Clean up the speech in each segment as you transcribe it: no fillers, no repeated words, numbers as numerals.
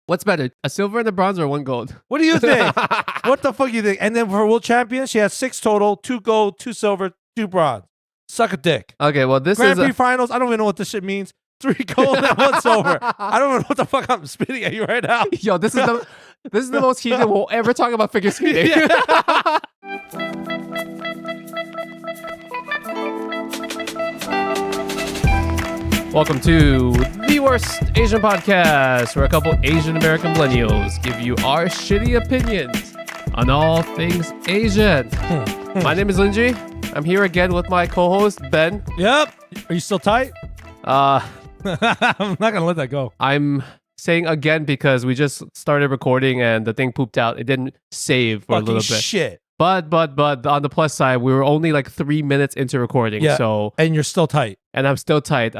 What's better, a silver and a bronze or one gold? What do you think? What the fuck you think? And then for world champion, she has 6 total: 2 gold, 2 silver, 2 bronze. Suck a dick. Okay, well this Grand is Prix finals. I don't even know what this shit means. 3 gold and 1 silver. I don't know what the fuck I'm spitting at you right now. yo. This is the most heated we'll ever talk about figure skating. Welcome to the Worst Asian Podcast, where a couple Asian American millennials give you our shitty opinions on all things Asian. My name is Lingjie. I'm here again with my co-host Ben. Yep. Are you still tight? I'm not gonna let that go. I'm saying again because we just started recording and the thing pooped out. It didn't save for a little bit. Shit. But on the plus side, we were only like 3 minutes into recording. Yeah. So And you're still tight. and I'm still tight.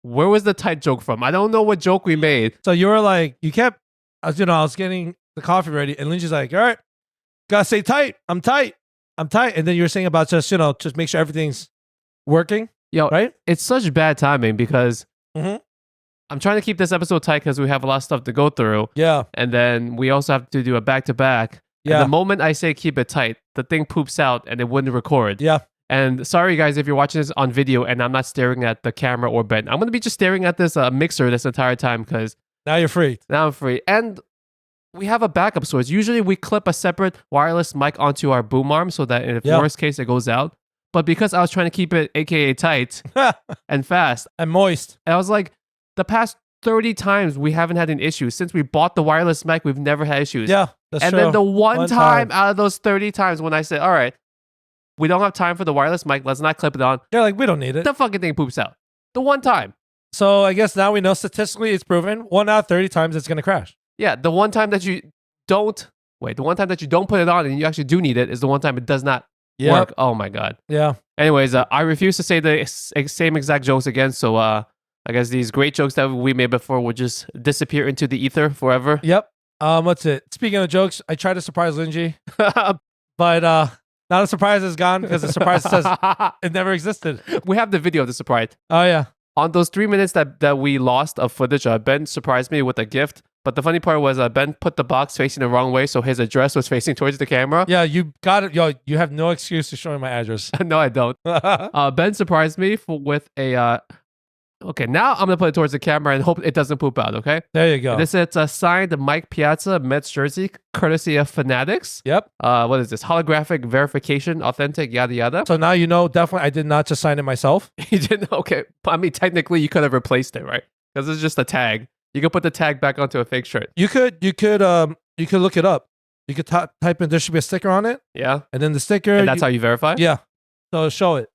Where was the tight joke from? I don't know what joke we made. So you were like, you kept, I was getting the coffee ready, and Lindsay's like, all right, gotta stay tight. I'm tight. And then you were saying about just make sure everything's working. Yo, right? It's such bad timing because Mhm. I'm trying to keep this episode tight because we have a lot of stuff to go through. Yeah. And then we also have to do a back-to-back. Yeah. And the moment I say keep it tight, the thing poops out and it wouldn't record. Yeah. And sorry, guys, if you're watching this on video and I'm not staring at the camera or Ben. I'm going to be just staring at this mixer this entire time because Now you're free. now I'm free. And we have a backup source. Usually we clip a separate wireless mic onto our boom arm so that in the worst case, it goes out. But because I was trying to keep it AKA tight and fast, And moist. and I was like, the past 30 times we haven't had an issue. Since we bought the wireless mic, we've never had issues. Yeah, that's And true. then the one One time time. out of those 30 times when I said, all right, we don't have time for the wireless mic, let's not clip it on, They're like, we don't need it. the fucking thing poops out. The one time. So I guess now we know statistically it's proven 1 out of 30 times it's going to crash. Yeah, the one time that you don't, the one time that you don't put it on and you actually do need it is the one time it does not work. Oh my God. Yeah. Anyways, I refuse to say the same exact jokes again. So I guess these great jokes that we made before will just disappear into the ether forever. Yep. What's it? Speaking of jokes, I tried to surprise Lindsay, but now the surprise is gone because the surprise says it never existed. We have the video of the surprise. Oh, yeah. On those 3 minutes that we lost of footage, Ben surprised me with a gift. But the funny part was Ben put the box facing the wrong way, so his address was facing towards the camera. Yeah, you got it. Yo, you have no excuse to show me my address. No, I don't. Ben surprised me with a... Okay, now I'm going to put it towards the camera and hope it doesn't poop out, okay? There you go. And this is a signed Mike Piazza Mets jersey, courtesy of Fanatics. Yep. What is this? Holographic verification, authentic, yada, yada. So now you know, definitely, I did not just sign it myself. You didn't? Okay. I mean, technically, you could have replaced it, right? Because it's just a tag. You could put the tag back onto a fake shirt. You could look it up. You could type in, there should be a sticker on it. Yeah. And then the sticker. And that's how you verify? Yeah. So show it.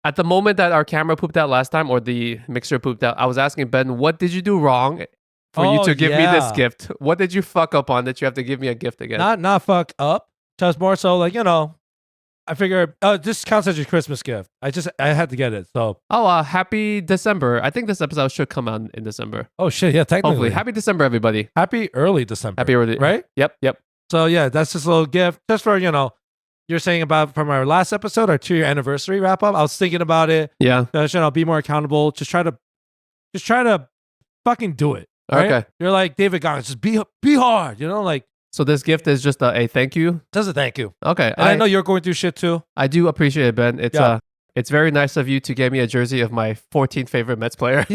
At the moment that our camera pooped out last time, or the mixer pooped out, I was asking Ben, what did you do wrong for you to give me this gift? What did you fuck up on that you have to give me a gift again? Not fuck up. Just more so like, I figure, this counts as your Christmas gift. I had to get it. So. Oh, happy December. I think this episode should come out in December. Oh shit, yeah, technically. Hopefully. Happy December, everybody. Happy early December. Happy early. Right? Yep. So yeah, that's just a little gift. Just for, you're saying about from our last episode, our 2-year anniversary wrap up. I was thinking about it. Yeah. Be more accountable. Just try to fucking do it. Right? Okay. You're like David Goggins, just be hard, like. So this gift is just a thank you? Just a thank you. Okay. And I know you're going through shit too. I do appreciate it, Ben. It's very nice of you to get me a jersey of my 14th favorite Mets player.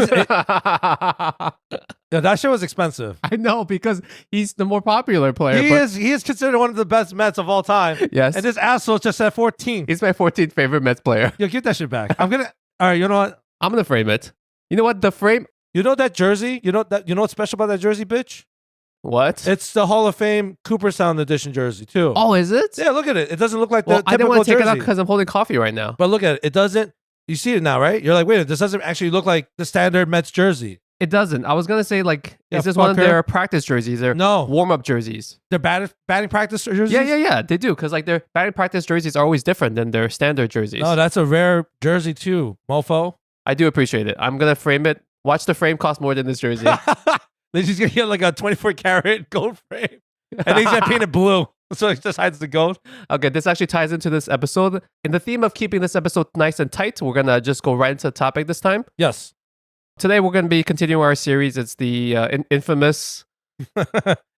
Yeah, that shit was expensive. I know, because he's the more popular player. He is considered one of the best Mets of all time. Yes. And this asshole just said 14. He's my 14th favorite Mets player. Yo, get that shit back. All right, you know what? I'm going to frame it. You know what? The frame. You know that jersey? You know what's special about that jersey, bitch? What? It's the Hall of Fame Cooperstown edition jersey, too. Oh, is it? Yeah, look at it. It doesn't look like the typical I didn't want to take jersey. it out because I'm holding coffee right now. But look at it. It doesn't. You see it now, right? You're like, wait, this doesn't actually look like the standard Mets jersey. It doesn't. I was going to say, Yeah, is this one of fucker. their practice jerseys? Their No. warm-up jerseys? Their batting practice jerseys? Yeah. They do, because their batting practice jerseys are always different than their standard jerseys. No, that's a rare jersey, too, mofo. I do appreciate it. I'm going to frame it. Watch the frame cost more than this jersey. Then she's going to get like a 24-karat gold frame. And then he's going to paint it blue. So it just hides the gold. Okay, this actually ties into this episode. In the theme of keeping this episode nice and tight, we're going to just go right into the topic this time. Yes. Today, we're going to be continuing our series. It's the infamous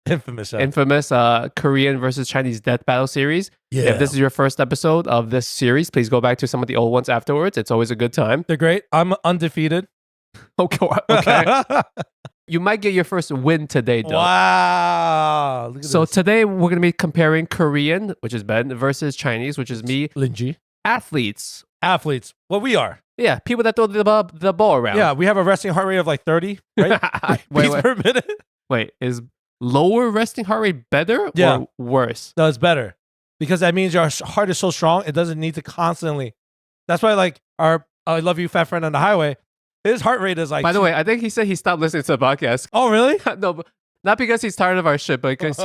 Infamous show. Infamous Korean versus Chinese death battle series. Yeah. If this is your first episode of this series, please go back to some of the old ones afterwards. It's always a good time. They're great. I'm undefeated. Okay. You might get your first win today, though. Wow. Look at So this. today we're going to be comparing Korean, which is Ben, versus Chinese, which is me. Lingjie. Athletes. Athletes. What we are. Yeah, people that throw the ball around. Yeah, we have a resting heart rate of like 30, right? Beats per minute. Wait, is lower resting heart rate better Yeah. or worse? No, it's better. Because that means your heart is so strong, it doesn't need to constantly. That's why, like, our I love you, fat friend on the highway, his heart rate is like. By the way, I think he said he stopped listening to the podcast. Oh, really? No, but not because he's tired of our shit, but because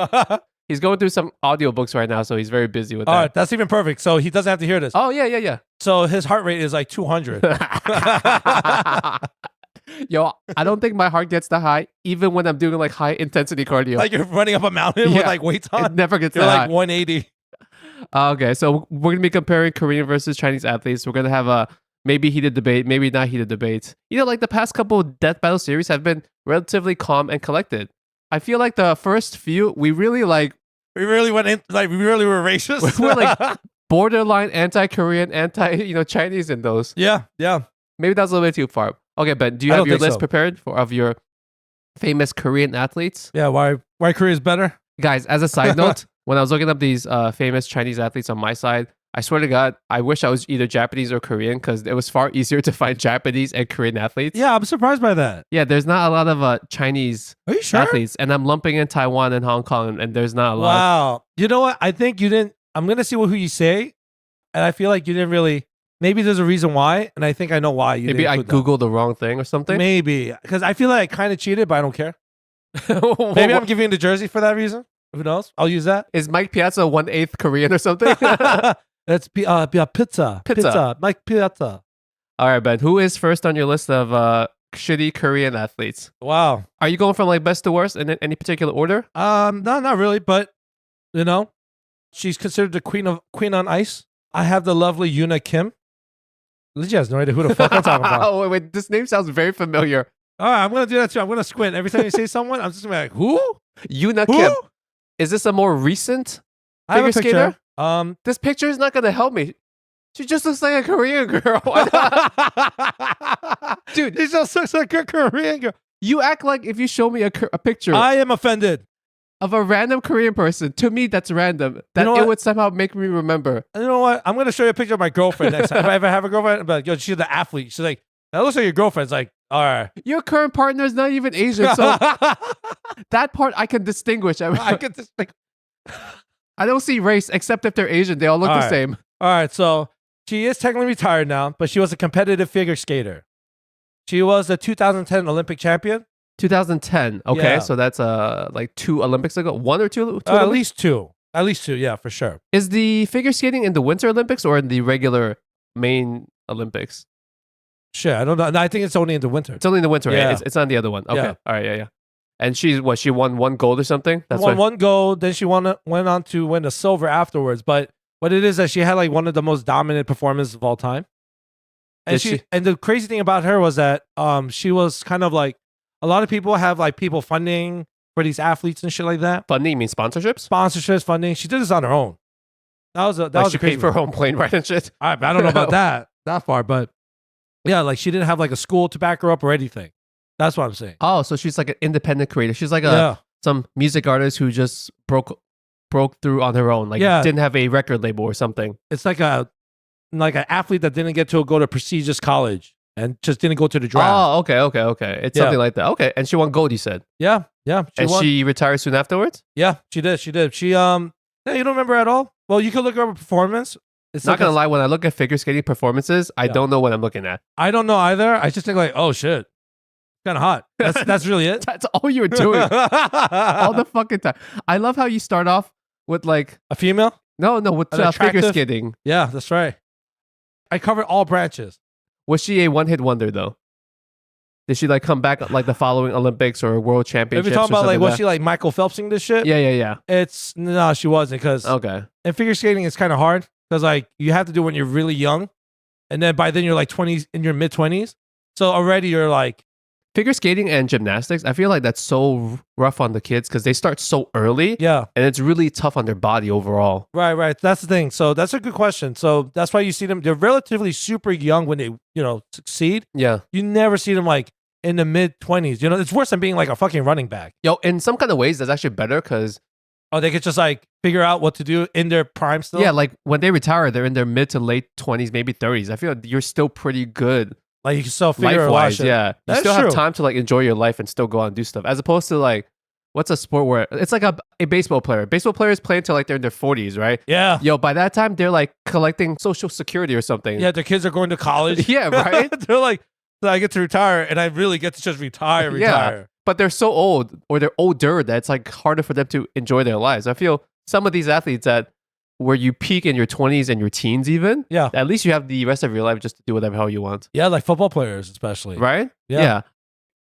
he's going through some audiobooks right now, so he's very busy with that. All right, that's even perfect. So he doesn't have to hear this. Oh, yeah. So his heart rate is like 200. Yo, I don't think my heart gets that high, even when I'm doing like high intensity cardio. Like you're running up a mountain with Yeah. like weights It on. never gets You're that like 180. high. Okay, so we're going to be comparing Korean versus Chinese athletes. We're going to have a maybe heated debate, maybe not heated debate. You know, like the past couple of death battle series have been relatively calm and collected. I feel like the first few, we really like, We really went in, like, we really were racist. we're like borderline anti-Korean, Chinese in those. yeah. Maybe that's a little bit too far. Okay, Ben, do you I have don't your think list so. prepared of your famous Korean athletes? Yeah, why Korea is better? Guys, as a side note, when I was looking up these famous Chinese athletes on my side, I swear to God, I wish I was either Japanese or Korean because it was far easier to find Japanese and Korean athletes. Yeah, I'm surprised by that. Yeah, there's not a lot of Chinese Are you sure? athletes, and I'm lumping in Taiwan and Hong Kong, and there's not a lot. Wow. You know what? I think you didn't. I'm going to see who you say. And I feel like you didn't really. Maybe there's a reason why. And I think I know why you Maybe didn't I put that. Googled the wrong thing or something. Maybe. Because I feel like I kind of cheated, but I don't care. Maybe I'm giving you the jersey for that reason. Who knows? I'll use that. Is Mike Piazza 1/8 Korean or something? That's pizza. Pizza. Mike Pizza. All right, Ben. Who is first on your list of shitty Korean athletes? Wow. Are you going from like best to worst in any particular order? No, not really, but you know, she's considered the queen on ice. I have the lovely Yuna Kim. Lingjie has no idea who the fuck I'm talking about. Oh, wait, this name sounds very familiar. All right, I'm gonna do that too. I'm gonna squint every time you say someone. I'm just gonna be like, who? Yuna Who? Kim. Is this a more recent I have a figure picture. skater? This picture is not going to help me. She just looks like a Korean girl. Dude, this just looks like a Korean girl. You act like if you show me a picture I am offended. of a random Korean person, to me that's random. That know it what? would somehow make me remember. You know what? I'm gonna show you a picture of my girlfriend next time. If I ever have a girlfriend, I'll be like, yo, she's the athlete. She's like, that looks like your girlfriend's like, all right. Your current partner is not even Asian, so that part I can distinguish. I get this. Like, I don't see race except if they're Asian. They all look All the right. same. all right, so she is technically retired now, but she was a competitive figure skater. She was a 2010 Olympic champion. 2010. Okay, Yeah. so that's like 2 Olympics ago. 1 or 2? At Olympics? least two. At least two, yeah, for sure. Is the figure skating in the Winter Olympics or in the regular main Olympics? Shit, I don't know. No, I think it's only in the winter. It's only in the winter, Yeah. right? It's on the other one. Okay. Yeah. All right. Yeah. And she won 1 gold or something? That's won why. 1 gold, then she went on to win a silver afterwards. But what it is that she had like one of the most dominant performances of all time. And Did she? and the crazy thing about her was that she was kind of like, a lot of people have like people funding for these athletes and shit like that. Funding means sponsorships? Sponsorships, funding. She did this on her own. That was Like a she crazy paid for one. her own plane ride and shit? I don't know about that far, but yeah, like she didn't have like a school to back her up or anything. That's what I'm saying. Oh, so she's like an independent creator. She's like Yeah. some music artist who just broke through on her own. Like Yeah. didn't have a record label or something. It's like an athlete that didn't get to go to prestigious college and just didn't go to the draft. Oh, okay. It's Yeah. something like that. Okay. And she won gold, you said. Yeah. And won. she retired soon afterwards? Yeah, she did. She yeah, you don't remember at all? Well, you could look at her performance. It's Not like gonna lie, when I look at figure skating performances, I Yeah. don't know what I'm looking at. I don't know either. I just think like, oh shit, kind of hot. That's really it. That's all you're doing. All the fucking time. I love how you start off with like A female? with An figure attractive- skating. Yeah, that's right. I covered all branches. Was she a one-hit wonder though? Did she like come back like the following Olympics or World If Championships? you're talking or about like, something was like she like Michael Phelpsing this shit? that? Yeah. It's no, she wasn't, because Okay. in figure skating it's kind of hard because like you have to do it when you're really young, and then by then you're like 20s in your mid 20s, so already you're like figure skating and gymnastics, I feel like that's so rough on the kids because they start so early. Yeah. And it's really tough on their body overall. Right. That's the thing. So that's a good question. So that's why you see them. They're relatively super young when they, succeed. Yeah. You never see them like in the mid-20s. It's worse than being like a fucking running back. Yo, in some kind of ways, that's actually better because... Oh, they could just like figure out what to do in their prime still? Yeah, like when they retire, they're in their mid to late 20s, maybe 30s. I feel like you're still pretty good. Like you can still figure out life-wise, shit. yeah. You That's still true. have time to like enjoy your life and still go out and do stuff. As opposed to like, what's a sport where it's like a baseball player. Baseball players play until like they're in their 40s, right? Yeah. Yo, by that time, they're like collecting social security or something. Yeah, their kids are going to college. Yeah, right? They're like, so I get to retire and I really get to just retire. Yeah. But they're so old or they're older that it's like harder for them to enjoy their lives. I feel some of these athletes that where you peak in your 20s and your teens even, Yeah. at least you have the rest of your life just to do whatever hell you want. Yeah, like football players especially. Right? Yeah.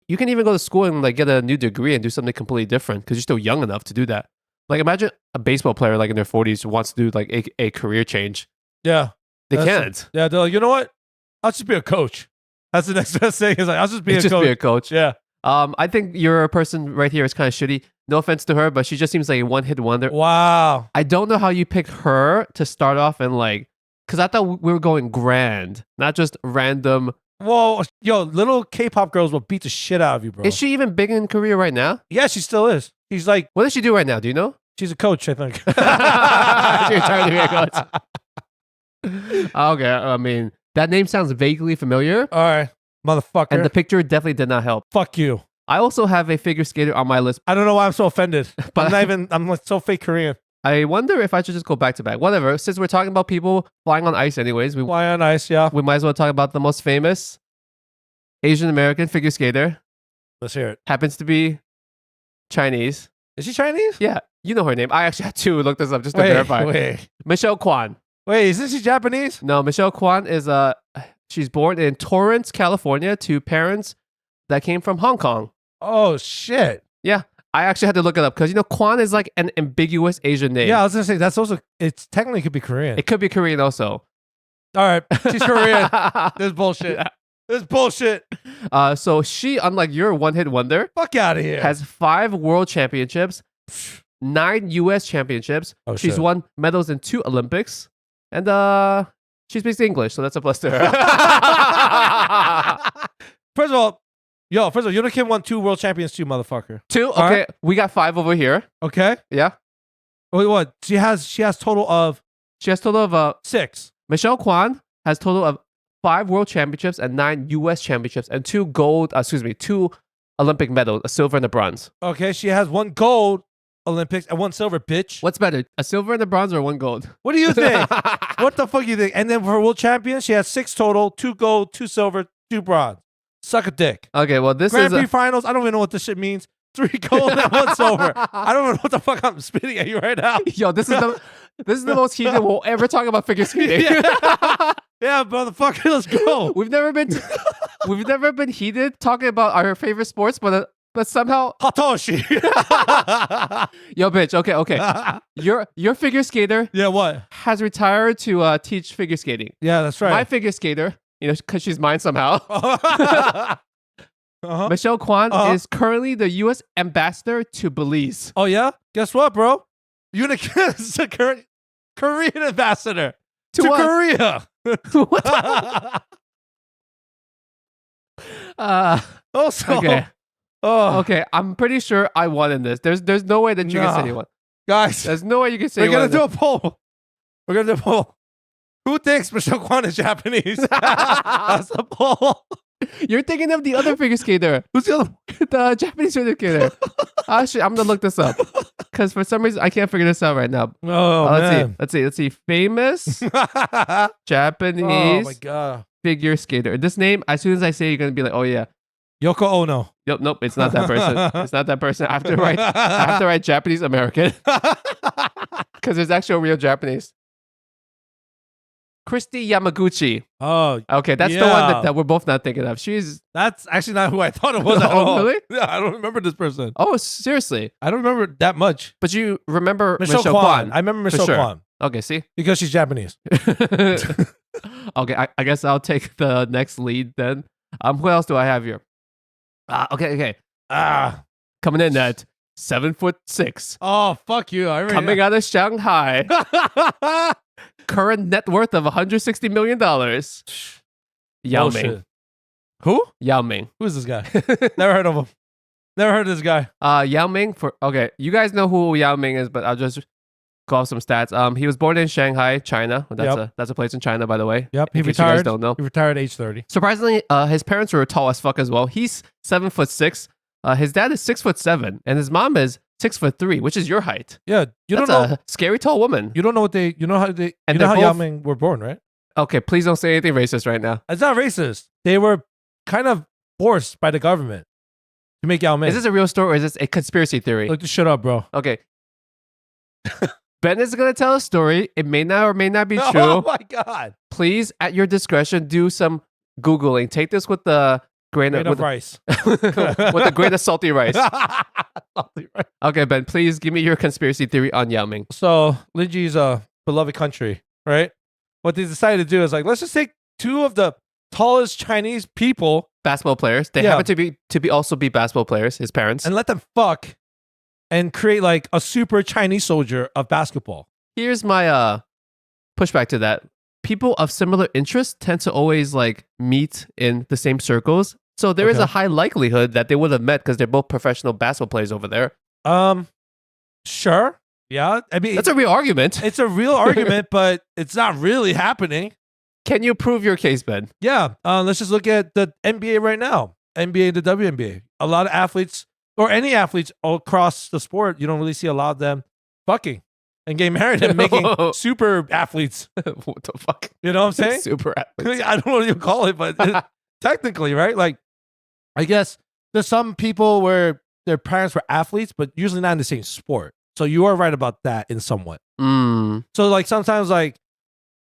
You can even go to school and like get a new degree and do something completely different because you're still young enough to do that. Like imagine a baseball player like in their 40s who wants to do like a career change. Yeah. They That's- can't. Yeah, they're like, you know what? I'll just be a coach. That's the next best thing. Is like, I'll just be a Just coach. be a coach. Yeah. I think your person right here is kind of shitty. No offense to her, but she just seems like a one-hit wonder. Wow. I don't know how you picked her to start off and like, because I thought we were going grand, not just random. Whoa, yo, little K-pop girls will beat the shit out of you, bro. Is she even big in Korea right now? Yeah, she still is. She's like, What does she do right now? Do you know? she's a coach, I think. She's trying to be a coach. Okay, I mean, that name sounds vaguely familiar, All right, motherfucker. and the picture definitely did not help. Fuck you. I also have a figure skater on my list. I don't know why I'm so offended. But- I'm like so fake Korean. I wonder if I should just go back to back. Whatever. Since we're talking about people flying on ice anyways, Why on ice, yeah. we might as well talk about the most famous Asian American figure skater. Let's hear it. Happens to be Chinese. Is she Chinese? Yeah, you know her name. I actually had to look this up just to verify. Wait, Michelle Kwan. isn't she Japanese? No, Michelle Kwan is she's born in Torrance, California to parents that came from Hong Kong. Oh, shit. Yeah, I actually had to look it up because Kwan is like an ambiguous Asian name. Yeah, I was going to say, that's also, it's technically could be Korean. It could be Korean also. All right, she's Korean. This is bullshit. Yeah. This is bullshit. So she, unlike your one-hit wonder, Fuck out of here. has 5 world championships, 9 U.S. championships. Oh, She's shit. won medals in 2 Olympics, and she speaks English, so that's a plus to her. First of all, Yuna Kim won 2 world champions too, motherfucker. 2? All Okay, right. we got 5 over here. Okay. Yeah. Wait, what? She has total of She has total of 6. Michelle Kwan has total of 5 world championships and 9 U.S. championships and 2 Olympic medals, a silver and a bronze. Okay, she has 1 gold Olympics and 1 silver, bitch. What's better, a silver and a bronze or 1 gold? What do you think? What the fuck do you think? And then for world champion, she has 6 total, 2 gold, 2 silver, 2 bronze. Suck a dick. Okay, well this Grand is Prix finals, I don't even know what this shit means. 3 gold and 1 silver. I don't know what the fuck I'm spitting at you right now. yo, this is the most heated we'll ever talk about figure skating. Yeah, motherfucker, let's go. We've never been heated talking about our favorite sports, but somehow, Hatoshi. yo, bitch. Okay. Your figure skater Yeah, what? has retired to teach figure skating. Yeah, that's right. My figure skater, because she's mine somehow. Uh-huh. Michelle Kwan is currently the U.S. ambassador to Belize. Oh, yeah? Guess what, bro? Yuna Kim is the current Korean ambassador to what? Korea. Also, Okay. Oh, Okay, I'm pretty sure I won in this. There's no way that you can say No. anyone. guys, There's no way you can say we're you gonna won in do a poll. We're gonna do a poll. Who thinks Michelle Kwan is Japanese? That's the poll. this. You're thinking of the other figure skater, Who's the other? the Japanese figure skater. Shit, I'm gonna look this up because for some reason I can't figure this out right now. Oh, Let's see. Famous oh Japanese my god. figure skater. This name, as soon as I say, it, you're gonna be like, oh yeah. Yoko Ono. Nope, it's not that person. It's not that person. I have to write Japanese American because there's actually a real Japanese. Christy Yamaguchi. Oh, Okay, that's the one Yeah. that we're both not thinking of. She's that's actually not who I thought it was at Oh, all. really? Yeah, I don't remember this person. seriously. I don't remember that much. But you remember Michelle Kwan. I remember Michelle sure. Kwan Okay, see. because she's Japanese. Okay, I guess I'll take the next lead then. Who else do I have here? Okay. Ah. Coming in at 7'6". Oh, fuck you. I already Coming out of Shanghai. Current net worth of $160 million. Yao Ming. Bullshit. Who? Yao Ming. Who's this guy? Never heard of him. Never heard of this guy. Yao Ming okay, you guys know who Yao Ming is, but I'll just go off some stats. He was born in Shanghai, China. That's a place in China, by the way. Yep. He in case retired. You guys don't know. He retired at age 30. Surprisingly, his parents were tall as fuck as well. He's 7'6". His dad is 6'7", and his mom is 6'3", which is your height. Yeah, That's a scary tall woman. You don't know how they're Yao both- Ming were born, right? Okay, please don't say anything racist right now. It's not racist. They were kind of forced by the government to make Yao Ming. Is this a real story or is this a conspiracy theory? Look this shit up, bro. Okay. Ben is going to tell a story. It may not or may not be true. Oh my god. Please, at your discretion, do some Googling. Take this with the grain of rice. with a grain of salty rice. Salty rice. Okay, Ben, please give me your conspiracy theory on Yao Ming. So Lingjie's a beloved country, right? What they decided to do is like, let's just take two of the tallest Chinese people Basketball players. They happen to be also be basketball players, his parents. and let them fuck and create like a super Chinese soldier of basketball. Here's my pushback to that. People of similar interests tend to always like meet in the same circles. So there is Okay. a high likelihood that they would have met because they're both professional basketball players over there. Sure. Yeah. I mean, That's a real argument. it's a real argument, but it's not really happening. Can you prove your case, Ben? Yeah. Let's just look at the NBA right now. NBA, the WNBA. A lot of athletes, or any athletes all across the sport, you don't really see a lot of them fucking and getting married and making super athletes. What the fuck? You know what I'm saying? Super athletes. I don't know what you call it, but technically, right? Like, I guess there's some people where their parents were athletes, but usually not in the same sport. So you are right about that in somewhat. Mm. So like sometimes like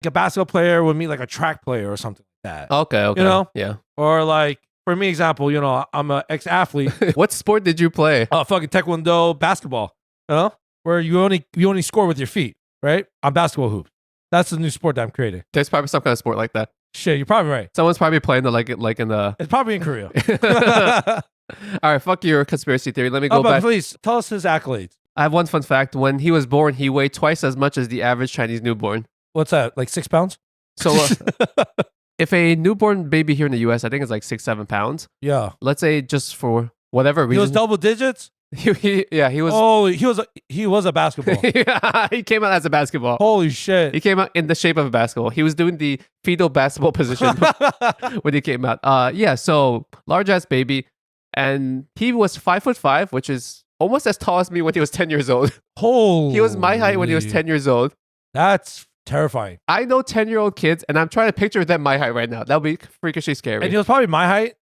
a basketball player would meet like a track player or something like that. Okay. You know? Yeah. Or like, for me, example, you know, I'm an ex-athlete. What sport did you play? Fucking taekwondo, basketball. You know, where you only score with your feet, right? On basketball hoops. That's the new sport that I'm creating. There's probably some kind of sport like that. Shit, you're probably right. Someone's probably playing the like in the. It's probably in Korea. All right, fuck your conspiracy theory. Let me go But back. please tell us his accolades. I have one fun fact. When he was born, he weighed twice as much as the average Chinese newborn. What's that? Like 6 pounds? So if a newborn baby here in the U.S., I think it's like 6-7 pounds. Yeah. Let's say just for whatever reason, He was double digits. he was. Oh, he was a basketball. Yeah, he came out as a basketball. Holy shit. He came out in the shape of a basketball. He was doing the fetal basketball position when he came out. Yeah, so large ass baby, and he was 5'5", which is almost as tall as me when he was 10 years old. Holy. He was my height when he was 10 years old. That's terrifying. I know 10-year-old kids, and I'm trying to picture them my height right now. That would be freakishly scary. And he was probably my height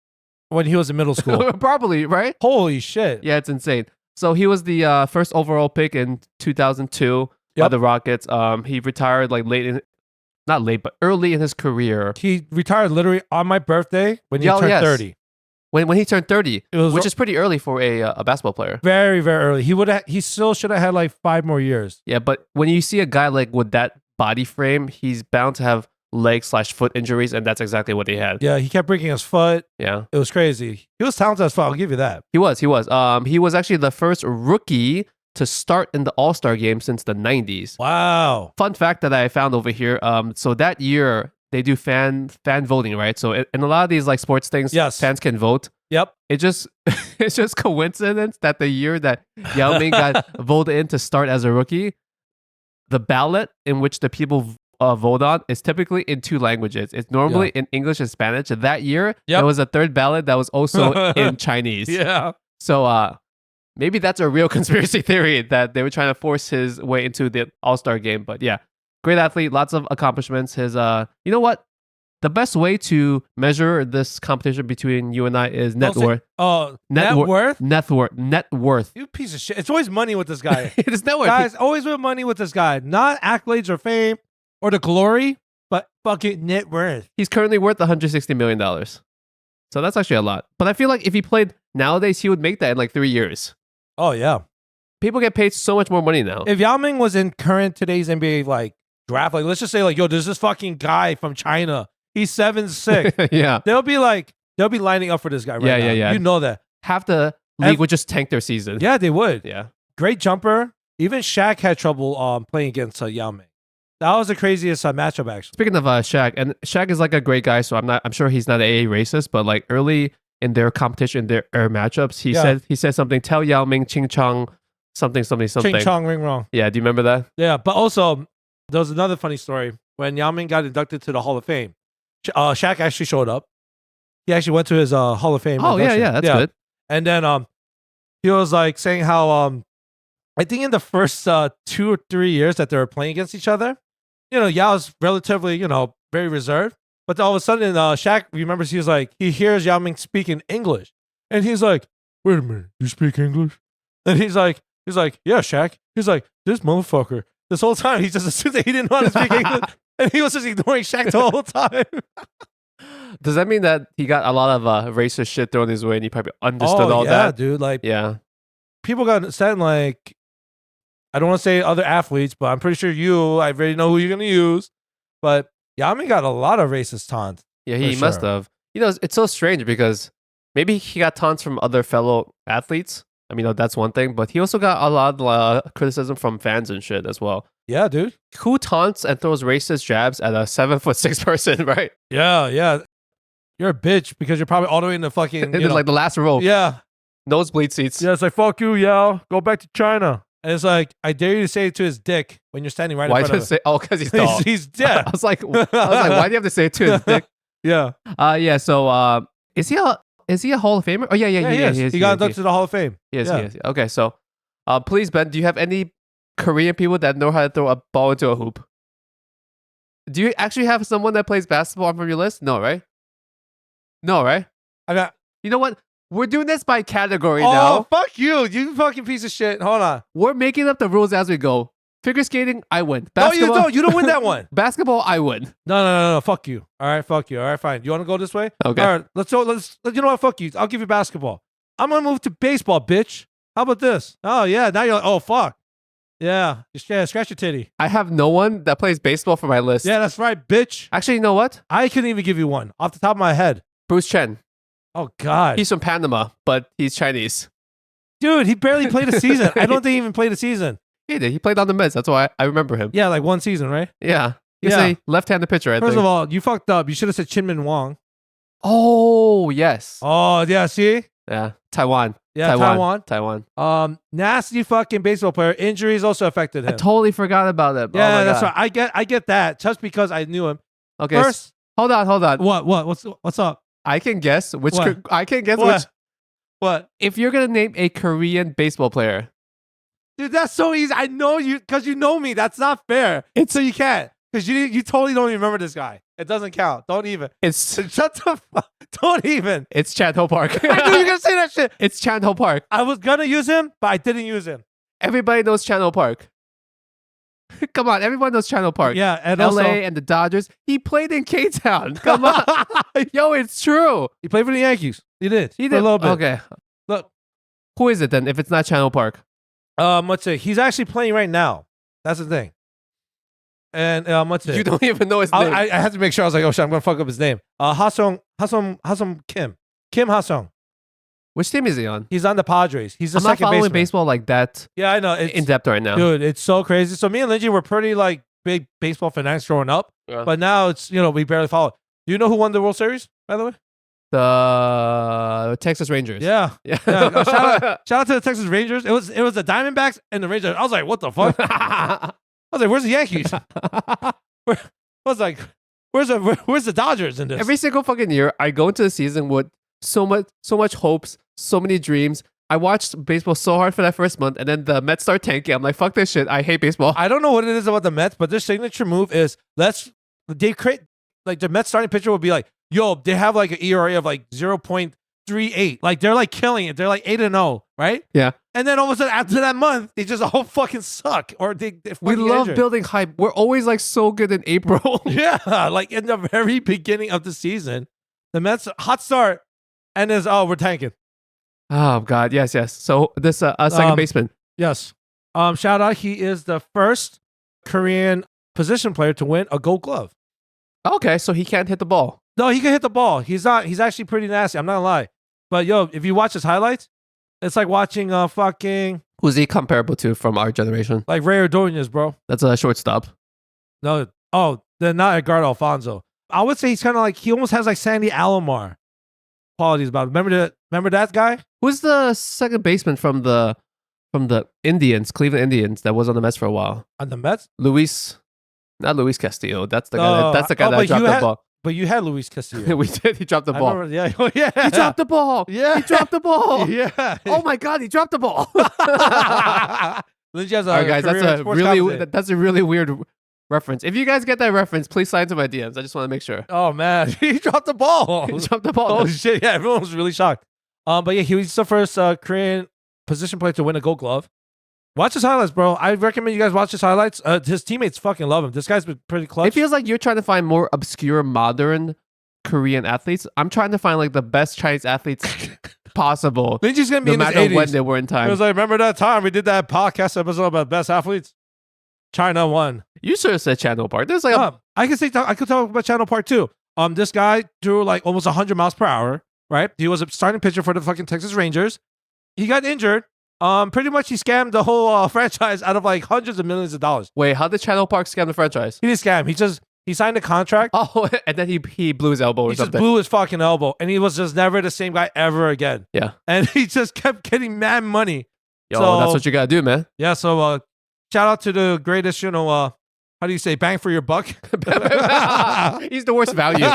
when he was in middle school. Probably, right? Holy shit. Yeah, it's insane. So he was the first overall pick in 2002 by Yep. the Rockets. He retired like not late, but early in his career. He retired literally on my birthday when he Yeah, turned yes. 30. When he turned 30, It was which is pretty early for a basketball player. very, very early. He still should have had like 5 more years. Yeah, but when you see a guy like with that body frame, he's bound to have leg/foot injuries, and that's exactly what he had. Yeah, he kept breaking his foot. Yeah, It was crazy. He was talented as fuck. I'll give you that. he was. He was actually the first rookie to start in the All-Star game since the 90s. Wow. Fun fact that I found over here. So that year they do fan voting, right? So in a lot of these like sports things, Yes. fans can vote. Yep. It just it's just coincidence that the year that Yao Ming got voted in to start as a rookie, the ballot in which the people vote on is typically in 2 languages. It's normally in English and Spanish. That year, there was a third ballot that was also in Chinese. Yeah. So maybe that's a real conspiracy theory that they were trying to force his way into the All-Star game. But yeah, great athlete, lots of accomplishments. His you know what? The best way to measure this competition between you and I is net worth. Oh, net worth? Net worth. You piece of shit. It's always money with this guy. It's net worth. Guys, always with money with this guy. Not accolades or fame or the glory, but fucking net worth. He's currently worth $160 million. So that's actually a lot. But I feel like if he played nowadays, he would make that in like 3 years. Oh, yeah. People get paid so much more money now. If Yao Ming was in today's NBA like draft, like let's just say like, yo, there's this fucking guy from China. He's 7'6". Yeah. They'll be like, they'll be lining up for this guy right now. Yeah. You know that. Half the league would just tank their season. Yeah, they would. Yeah. Great jumper. Even Shaq had trouble playing against Yao Ming. That was the craziest matchup, actually. Speaking of Shaq, and Shaq is like a great guy, so I'm sure he's not a racist, but like early in their competition, their matchups, he said something, tell Yao Ming, Ching Chong, something. Ching Chong, ring wrong. Yeah, do you remember that? Yeah, but also, there was another funny story. When Yao Ming got inducted to the Hall of Fame, Shaq actually showed up. He actually went to his Hall of Fame. Oh, induction. yeah, that's good. And then he was like saying how I think in the first 2 or 3 years that they were playing against each other, Yao's relatively, very reserved. But all of a sudden, Shaq remembers he was like, he hears Yao Ming speak in English. And he's like, wait a minute, you speak English? And he's like, yeah, Shaq. He's like, this motherfucker. This whole time, he just assumed that he didn't know how to speak English. And he was just ignoring Shaq the whole time. Does that mean that he got a lot of racist shit thrown his way and he probably understood all that? Yeah, dude. Like, yeah. People got understand, like, I don't want to say other athletes, but I'm pretty sure I already know who you're going to use. But Yao Ming got a lot of racist taunts. Yeah, he must have. It's so strange because maybe he got taunts from other fellow athletes. I mean, that's one thing, but he also got a lot of criticism from fans and shit as well. Yeah, dude. Who taunts and throws racist jabs at a 7'6" person, right? Yeah. You're a bitch because you're probably all the way in the fucking, like the last row. Yeah. Nosebleed seats. Yeah, it's like, fuck you, Yao. Go back to China. And it's like, I dare you to say it to his dick when you're standing right in front of him. Why say? Oh, because he's tall. He's dead. I was like, why do you have to say it to his dick? Yeah. Yeah. So, is he a Hall of Famer? Oh, yeah. He is. He got inducted to the Hall of Fame. Yes. Okay, so, please, Ben, do you have any Korean people that know how to throw a ball into a hoop? Do you actually have someone that plays basketball from your list? No, right? You know what? We're doing this by category now. Oh, fuck you. You fucking piece of shit. Hold on. We're making up the rules as we go. Figure skating, I win. Basketball, no, you don't win that one. Basketball, I win. No. Fuck you. All right, fuck you. All right, fine. You want to go this way? Okay. All right, let's. You know what? Fuck you. I'll give you basketball. I'm gonna move to baseball, bitch. How about this? Oh yeah. Now you're like, oh fuck. Yeah. Scratch your titty. I have no one that plays baseball for my list. Yeah, that's right, bitch. Actually, you know what? I couldn't even give you one off the top of my head. Bruce Chen. Oh God. He's from Panama, but he's Chinese. Dude, he barely played a season. I don't think he even played a season. He did. He played on the Mets. That's why I remember him. Yeah, like one season, right? Yeah. He's a left-handed pitcher, I think. First of all, you fucked up. You should have said Chin-Min Wong. Oh, yes. Oh, yeah, see? Yeah. Taiwan. Yeah, Taiwan. Nasty fucking baseball player. Injuries also affected him. I totally forgot about it. Yeah, that's right. I get that just because I knew him. Okay. First, hold on. What's up? I can guess which. What? If you're gonna name a Korean baseball player, dude, that's so easy. I know you because you know me. That's not fair. So you can't because you totally don't even remember this guy. It doesn't count. Don't even. Shut the fuck. Don't even. It's Chan Ho Park. I knew you were gonna say that shit. It's Chan Ho Park. I was gonna use him, but I didn't use him. Everybody knows Chan Ho Park. Come on, everyone knows Chan Ho Park. Yeah, and LA also, and the Dodgers. He played in K-Town. Come on. Yo, it's true. He played for the Yankees. He did. For a little bit. Okay. Look. Who is it then if it's not Chan Ho Park? Let's see. He's actually playing right now. That's the thing. And let's see. You don't even know his name. I had to make sure. I was like, oh shit, I'm gonna fuck up his name. Hasong Kim. Kim Hasong. Which team is he on? He's on the Padres. He's the I'm not second following baseman. baseball like that. Yeah, I know. It's in depth right now. Dude, it's so crazy. So me and Lingjie were pretty like big baseball fanatics growing up. Yeah. But now it's, we barely follow. Do you know who won the World Series, by the way? The Texas Rangers. Yeah. Shout out to the Texas Rangers. It was the Diamondbacks and the Rangers. I was like, what the fuck? I was like, where's the Yankees? Where's the Dodgers in this? Every single fucking year, I go into the season with so much hopes, so many dreams. I watched baseball so hard for that first month, and then the Mets start tanking. I'm like, fuck this shit. I hate baseball. I don't know what it is about the Mets, but their signature move is they create, like, the Mets starting pitcher will be like, yo, they have like an ERA of like 0.38. Like, they're like killing it. They're like 8-0, right? Yeah. And then all of a sudden, after that month, they just all fucking suck. Or they we love building hype. We're always like so good in April. Yeah, like in the very beginning of the season, the Mets hot start, and is we're tanking. Oh God, yes. So this second baseman. Yes. Shout out, he is the first Korean position player to win a Gold Glove. Okay, so he can't hit the ball. No, he can hit the ball. He's actually pretty nasty. I'm not gonna lie. But yo, if you watch his highlights, it's like watching fucking Who's he comparable to from our generation? like Ray Ordonez, bro. That's a shortstop. No, then not Edgardo Alfonso. I would say he's kind of like he almost has like Sandy Alomar qualities about him. Remember that guy? Who's the second baseman from the Indians, Cleveland Indians, that was on the Mets for a while? On the Mets? Not Luis Castillo. That's the guy. That's the guy that dropped the ball. But you had Luis Castillo. We did. He dropped the ball. Remember, yeah, oh, yeah. He dropped the ball. Yeah. He dropped the ball. Yeah. Oh my God, he dropped the ball. Lingjie has a All right, guys, career in sports commentating. that's a really weird reference. If you guys get that reference, please slide into my DMs. I just want to make sure. Oh man, he dropped the ball. He dropped the ball. Oh shit, yeah, everyone was really shocked. But yeah, he was the first Korean position player to win a Gold Glove. Watch his highlights, bro. I recommend you guys watch his highlights. His teammates fucking love him. This guy's been pretty clutch. It feels like you're trying to find more obscure modern Korean athletes. I'm trying to find like the best Chinese athletes possible. Lingjie's gonna be no in matter his 80s. when they were in time. It was like, remember that time we did that podcast episode about best athletes? China won. You should have said Channel Park. There's like I could talk about Channel Park too. This guy threw like almost 100 miles per hour. Right? He was a starting pitcher for the fucking Texas Rangers. He got injured. Pretty much he scammed the whole franchise out of like hundreds of millions of dollars. Wait, how did Channel Park scam the franchise? He didn't scam. He signed a contract. Oh, and then he blew his elbow or He something. just blew his fucking elbow, and he was just never the same guy ever again. Yeah. And he just kept getting mad money. Yo, So- that's what you gotta do, man. Yeah. So shout out to the greatest, how do you say, bang for your buck? He's the worst value.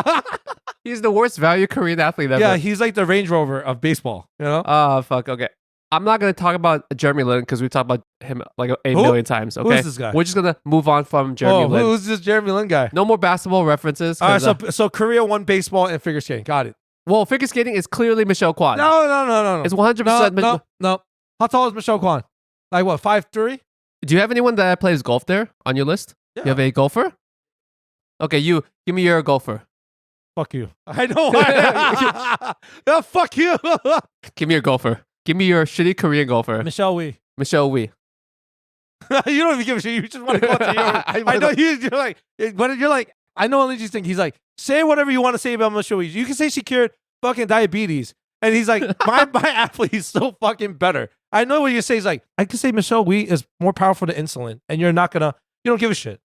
He's the worst value Korean athlete ever. Yeah, he's like the Range Rover of baseball. You know? Oh, fuck. Okay. I'm not going to talk about Jeremy Lin because we talked about him like a million times. Okay. Who's this guy? We're just going to move on from Jeremy Lin. Who's this Jeremy Lin guy? No more basketball references. All right, so Korea won baseball and figure skating. Got it. Well, figure skating is clearly Michelle Kwan. No. It's 100%. No. How tall is Michelle Kwan? Like what, 5'3"? Do you have anyone that plays golf there on your list? Yeah. You have a golfer? Okay, give me your golfer. Fuck you. I know. No, fuck you. Give me your golfer. Give me your shitty Korean golfer. Michelle Wee. Michelle Wee. You don't even give a shit. You just want to go to your. I know you're like, but you're like, I know Lingjie's thing. He's like, say whatever you want to say about Michelle Wee. You can say she cured fucking diabetes. And he's like, my athlete is so fucking better. I know what you say. He's like, I can say Michelle Wee is more powerful than insulin. And you don't give a shit.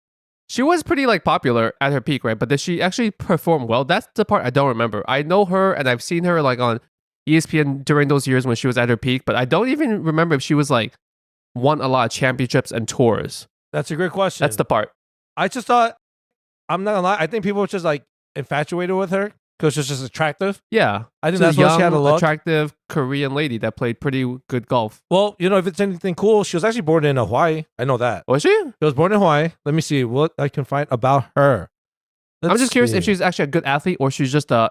She was pretty like popular at her peak, right? But did she actually perform well? That's the part I don't remember. I know her and I've seen her like on ESPN during those years when she was at her peak, but I don't even remember if she was like won a lot of championships and tours. That's a great question. That's the part. I just thought, I'm not gonna lie, I think people were just like infatuated with her because she's just attractive. Yeah. I think She's that's a what young, she had to look. attractive Korean lady that played pretty good golf. Well, if it's anything cool, she was actually born in Hawaii. I know that. Was she? She was born in Hawaii. Let me see what I can find about her. I'm just curious if she's actually a good athlete or she's just a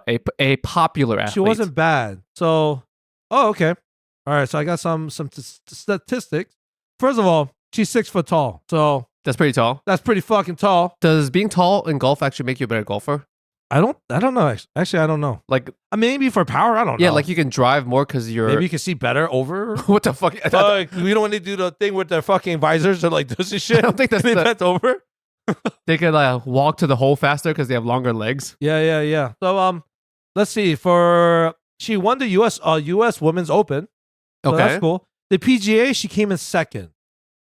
popular athlete. She wasn't bad. So, okay. All right. So I got some statistics. First of all, she's 6 foot tall. So That's pretty tall. that's pretty fucking tall. Does being tall in golf actually make you a better golfer? I don't know. Actually, I don't know. Like, Maybe for power, I don't know. yeah, like you can drive more because you're. maybe you can see better over. What the fuck? I thought- We don't want to do the thing with their fucking visors or like this and shit. I don't think that's They the- bent over. They could walk to the hole faster because they have longer legs. Yeah. So let's see. She won the US Women's Open. So Okay. that's cool. The PGA, she came in second.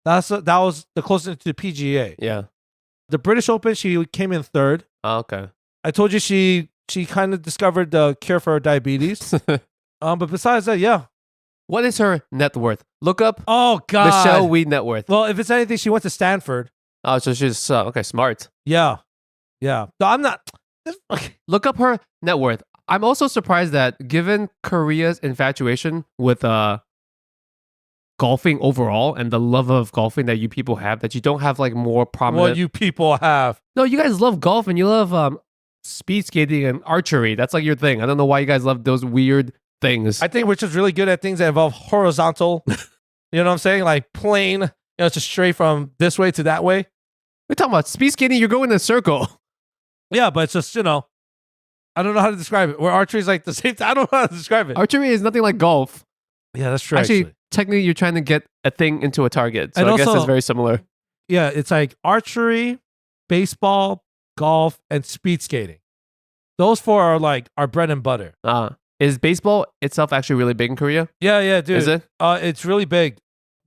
That was the closest to the PGA. Yeah. The British Open, she came in third. Oh, okay. I told you she kind of discovered the cure for diabetes. But besides that, yeah. What is her net worth? Look up Oh God, Michelle Wee net worth. Well, if it's anything, she went to Stanford. Oh, so she's okay, smart. Yeah. No, I'm not. Look up her net worth. I'm also surprised that given Korea's infatuation with golfing overall and the love of golfing that you people have, that you don't have like more prominent. What you people have. No, you guys love golf and you love speed skating and archery. That's like your thing. I don't know why you guys love those weird things. I think we're just really good at things that involve horizontal. You know what I'm saying? Like plane. Just straight from this way to that way. We're talking about speed skating. You're going in a circle. Yeah, but it's just, I don't know how to describe it. Where archery is like the same thing. I don't know how to describe it. Archery is nothing like golf. Yeah, that's true. Actually, technically, you're trying to get a thing into a target. So And I guess also- it's very similar. Yeah, it's like archery, baseball, golf, and speed skating. Those four are like our bread and butter. Is baseball itself actually really big in Korea? Yeah, dude. Is it? It's really big.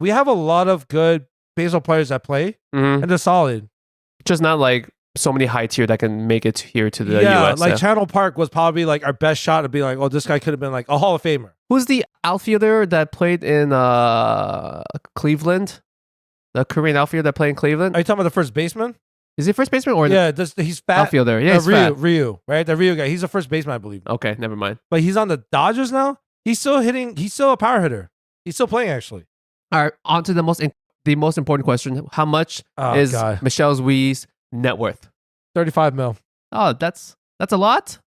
We have a lot of good baseball players that play, and they're solid. Just not like so many high tier that can make it here to the Yeah, US. like Channel Park was probably like our best shot to be like, oh, this guy could have been like a Hall of Famer. Who's the outfielder that played in Cleveland? The Korean outfielder that played in Cleveland? Are you talking about the first baseman? Is he first baseman or he's fat. outfielder? Yeah, he's fat. Ryu, right? The Ryu guy. He's the first baseman, I believe. Okay, never mind. But he's on the Dodgers now. He's still hitting. He's still a power hitter. He's still playing, actually. All right, on to the most important question. How much is Michelle Wee's net worth? 35 mil. Oh, that's a lot.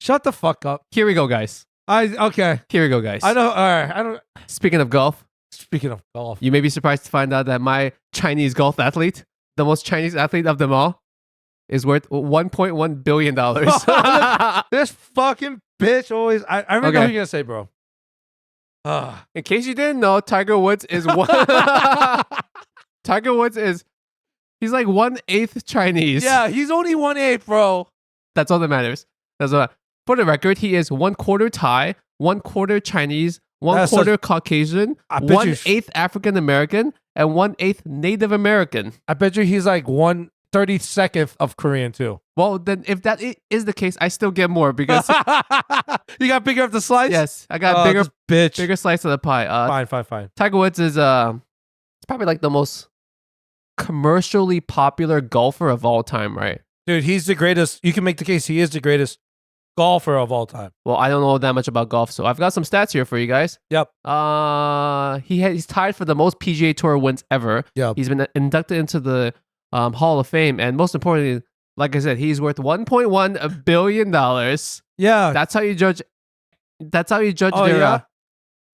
Shut the fuck up. Here we go, guys. Okay. Here we go, guys. I know. All right. I don't. Speaking of golf, you may be surprised to find out that my Chinese golf athlete, the most Chinese athlete of them all, is worth $1.1 billion. This fucking bitch always. I remember what you're gonna say, bro. In case you didn't know, Tiger Woods is one. Tiger Woods is. He's like 1/8 Chinese. Yeah, he's only 1/8, bro. That's all that matters. For the record, he is 1/4 Thai, 1/4 Chinese, 1/4 Caucasian, 1/8 African American, and 1/8 Native American. I bet you he's like 1/32 of Korean too. Well, then if that is the case, I still get more because you got bigger of the slice. Yes, I got bigger slice of the pie. Fine. Tiger Woods is it's probably like the most commercially popular golfer of all time, right? Dude, he's the greatest. You can make the case he is the greatest golfer of all time. Well, I don't know that much about golf, so I've got some stats here for you guys. Yep. He's tied for the most PGA Tour wins ever. Yep. He's been inducted into the Hall of Fame, and most importantly, like I said, he's worth $1.1 billion. Yeah. That's how you judge. That's how you judge their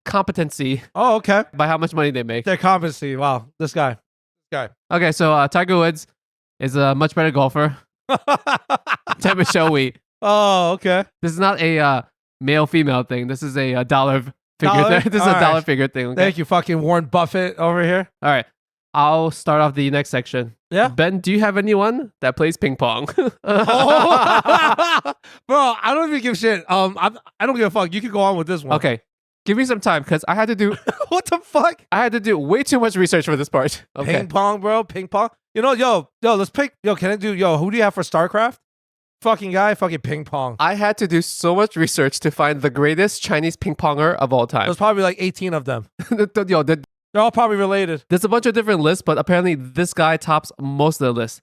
competency. Oh, okay. By how much money they make. Their competency. Wow, this guy. Okay, so Tiger Woods is a much better golfer than Michelle Wee. Oh, okay. This is not a male-female thing. This is a dollar figure. This is a dollar figure thing. Okay? Thank you, fucking Warren Buffett over here. All right. I'll start off the next section. Yeah. Ben, do you have anyone that plays ping pong? Bro, I don't even give shit. I don't give a fuck. You can go on with this one. Okay. Give me some time because I had to do what the fuck? I had to do way too much research for this part. Okay. Ping pong, bro. Ping pong. You know, yo, let's pick. Yo, can I do? Yo, who do you have for StarCraft? Fucking guy, fucking ping pong. I had to do so much research to find the greatest Chinese ping ponger of all time. There's probably like 18 of them. Yo, they're all probably related. There's a bunch of different lists, but apparently this guy tops most of the list.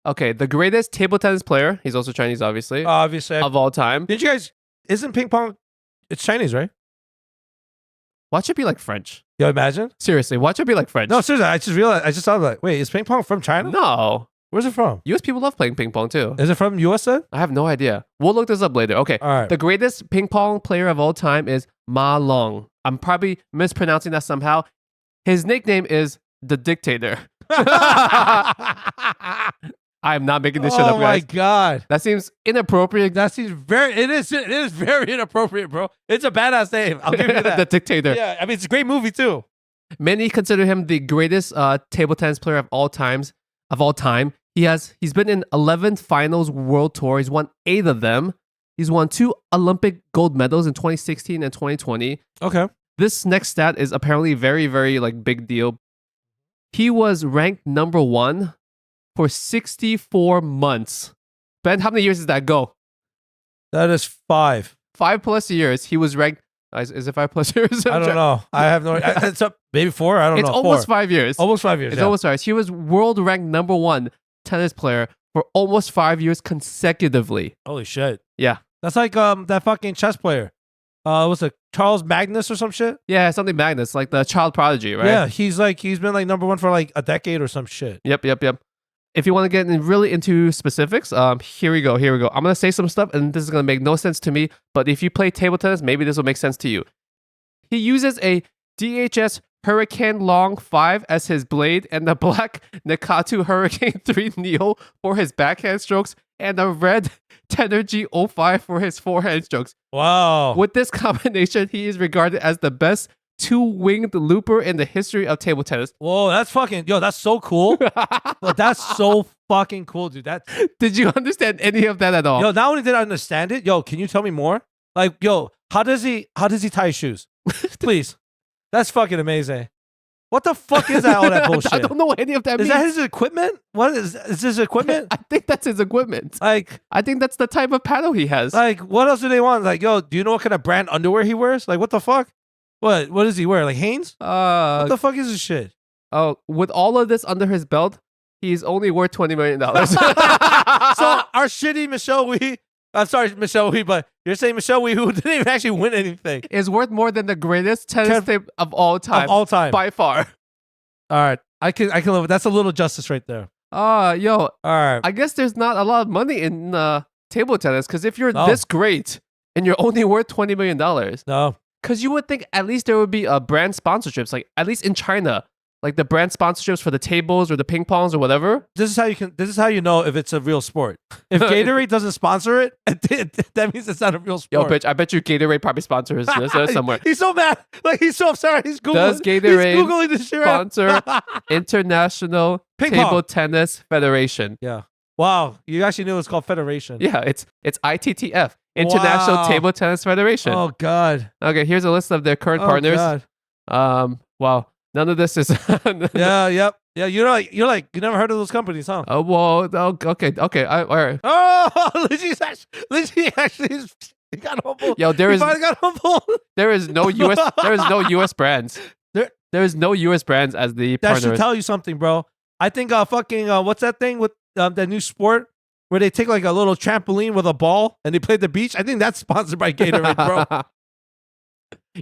Okay, the greatest table tennis player. He's also Chinese, obviously. Of all time. Did you guys? Isn't ping pong? It's Chinese, right? Watch it be like French. Yo, imagine. Seriously, watch it be like French. No, seriously, I just realized. I just thought like, wait, is ping pong from China? No. Where's it from? US people love playing ping pong too. Is it from US then? I have no idea. We'll look this up later. Okay. All right. The greatest ping pong player of all time is Ma Long. I'm probably mispronouncing that somehow. His nickname is the Dictator. I am not making this shit up, guys. Oh my god, that seems inappropriate. That seems very. It is very inappropriate, bro. It's a badass name. I'll give you that. The Dictator. Yeah, I mean it's a great movie too. Many consider him the greatest table tennis player of all time. He's been in 11 finals world tour. He's won 8 of them. He's won 2 Olympic gold medals in 2016 and 2020. Okay. This next stat is apparently very, very like big deal. He was ranked number 1 for 64 months. Ben, how many years does that go? That is 5. 5+ years. He was ranked. Is it 5+ years? I don't know. I have no idea. It's up maybe 4. I don't know. It's almost 5 years. Almost 5 years. It's almost 5 years. He was world ranked number 1 tennis player for almost 5 years consecutively. Holy shit. Yeah. That's like that fucking chess player. What's it? Charles Magnus or some shit? Yeah, something Magnus, like the child prodigy, right? Yeah, he's been like number 1 for like a decade or some shit. Yep. If you want to get really into specifics, here we go. I'm going to say some stuff, and this is going to make no sense to me, but if you play table tennis, maybe this will make sense to you. He uses a DHS Hurricane Long 5 as his blade and the black Nakatu Hurricane 3 Neo for his backhand strokes and a red Tenergy 05 for his forehand strokes. Wow. With this combination, he is regarded as the best two-winged looper in the history of table tennis. Whoa, that's fucking that's so cool. But that's so fucking cool, dude. Did you understand any of that at all? Yo, not only did I understand it, can you tell me more? Like, how does he tie his shoes? Please. That's fucking amazing. What the fuck is that? All that bullshit. I don't know what any of that Is means. that his equipment? What is his equipment? I think that's his equipment. Like, I think that's the type of paddle he has. like, what else do they want? Like, do you know what kind of brand underwear he wears? Like, what the fuck? What does he wear? Like Hanes? What the fuck is this shit? Oh, with all of this under his belt, he's only worth $20 million. So our shitty Michelle Wee, I'm sorry, Michelle Wee, but you're saying Michelle Wee, who didn't even actually win anything, is worth more than the greatest tennis tape of all time. Of all time. By far. All right. I can live with that's a little justice right there. Yo. All right. I guess there's not a lot of money in table tennis because if you're this great and you're only worth $20 million. No. Because you would think at least there would be brand sponsorships, like at least in China, like the brand sponsorships for the tables or the ping pongs or whatever. This is how you know if it's a real sport. If Gatorade doesn't sponsor it, that means it's not a real sport. Yo, bitch, I bet you Gatorade probably sponsors this somewhere. He's so mad. Like, he's so upset. He's Googling. Does Gatorade he's Googling this shit sponsor International Table Tennis Federation? Yeah. Wow. You actually knew it's called Federation. Yeah, it's ITTF, International Table Tennis Federation. Oh, God. Okay, here's a list of their current partners. God. Wow. None of this is. Yeah, yep. Yeah, you're like, you never heard of those companies, huh? Oh, well, okay. All right. Oh, Lingjie actually he got humble. Yo, he finally got humble. There is no US brands. There is no US brands as the partners. That should tell you something, bro. I think what's that thing with that new sport where they take like a little trampoline with a ball and they play the beach? I think that's sponsored by Gatorade, bro.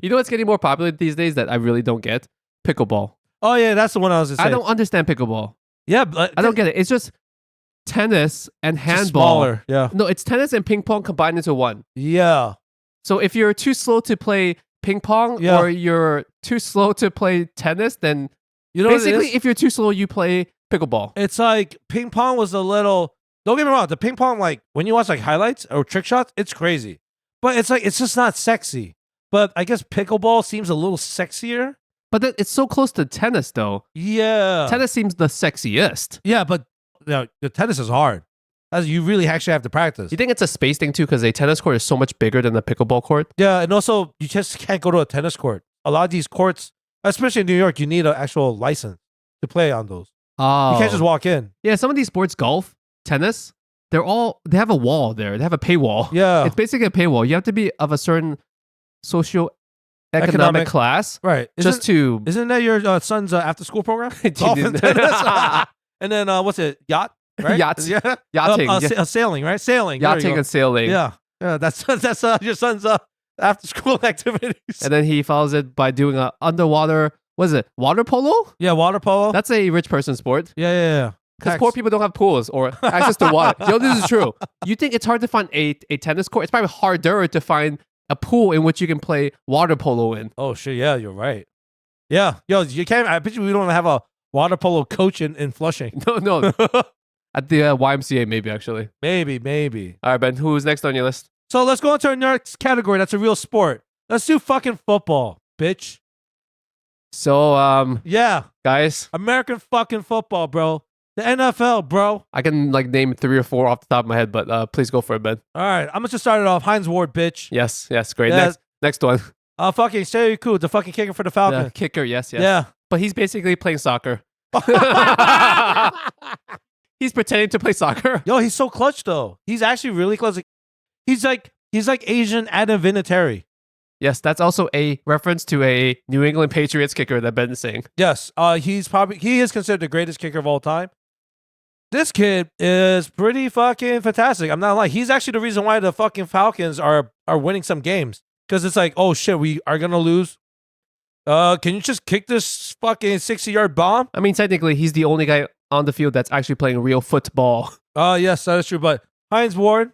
You know what's getting more popular these days that I really don't get? Pickleball. Oh yeah, that's the one I was just saying. I don't understand pickleball. Yeah, but I don't get it. It's just tennis and handball. Smaller. Yeah. No, it's tennis and ping pong combined into one. Yeah. So if you're too slow to play ping pong or you're too slow to play tennis, then basically if you're too slow, you play pickleball. It's like ping pong was a little. Don't get me wrong. The ping pong, like when you watch like highlights or trick shots, it's crazy. But it's like it's just not sexy. But I guess pickleball seems a little sexier. But it's so close to tennis, though. Yeah. Tennis seems the sexiest. Yeah, but the tennis is hard. You really actually have to practice. You think it's a space thing, too, because a tennis court is so much bigger than the pickleball court? Yeah, and also, you just can't go to a tennis court. A lot of these courts, especially in New York, you need an actual license to play on those. Oh. You can't just walk in. Yeah, some of these sports, golf, tennis, they have a wall there. They have a paywall. Yeah. It's basically a paywall. You have to be of a certain socio-economic class. Right. Isn't that your son's after-school program? Golf and tennis. And then, what's it? Yacht? Right? Yachts. Yeah. Yachting. Sailing, right? Sailing. Yachting and sailing. Yeah. Yeah, that's your son's after-school activities. And then he follows it by doing a underwater, what is it? Water polo? Yeah, water polo. That's a rich person sport. Yeah. Because poor people don't have pools or access to water. Yo, this is true. You think it's hard to find a tennis court? It's probably harder to find a pool in which you can play water polo in. Oh, shit. Yeah, you're right. Yeah. Yo, you can't. I bet you we don't have a water polo coach in Flushing. No. At the YMCA, maybe, actually. Maybe. All right, Ben, who's next on your list? So let's go into our next category. That's a real sport. Let's do fucking football, bitch. So, yeah. Guys. American fucking football, bro. The NFL, bro. I can name 3 or 4 off the top of my head, but please go for it, Ben. All right, I'm gonna just start it off. Heinz Ward, bitch. Yes, great. Yeah. Next one. Fucking Sekou, the fucking kicker for the Falcons. The kicker, yes. Yeah. But he's basically playing soccer. He's pretending to play soccer. Yo, he's so clutch though. He's actually really clutch. He's like Asian Adam Vinatieri. Yes, that's also a reference to a New England Patriots kicker that Ben is saying. Yes, he is considered the greatest kicker of all time. This kid is pretty fucking fantastic. I'm not lying. He's actually the reason why the fucking Falcons are winning some games. Because it's like, oh shit, we are gonna lose. Can you just kick this fucking 60-yard bomb? I mean, technically, he's the only guy on the field that's actually playing real football. Yes, that is true. But Heinz Ward,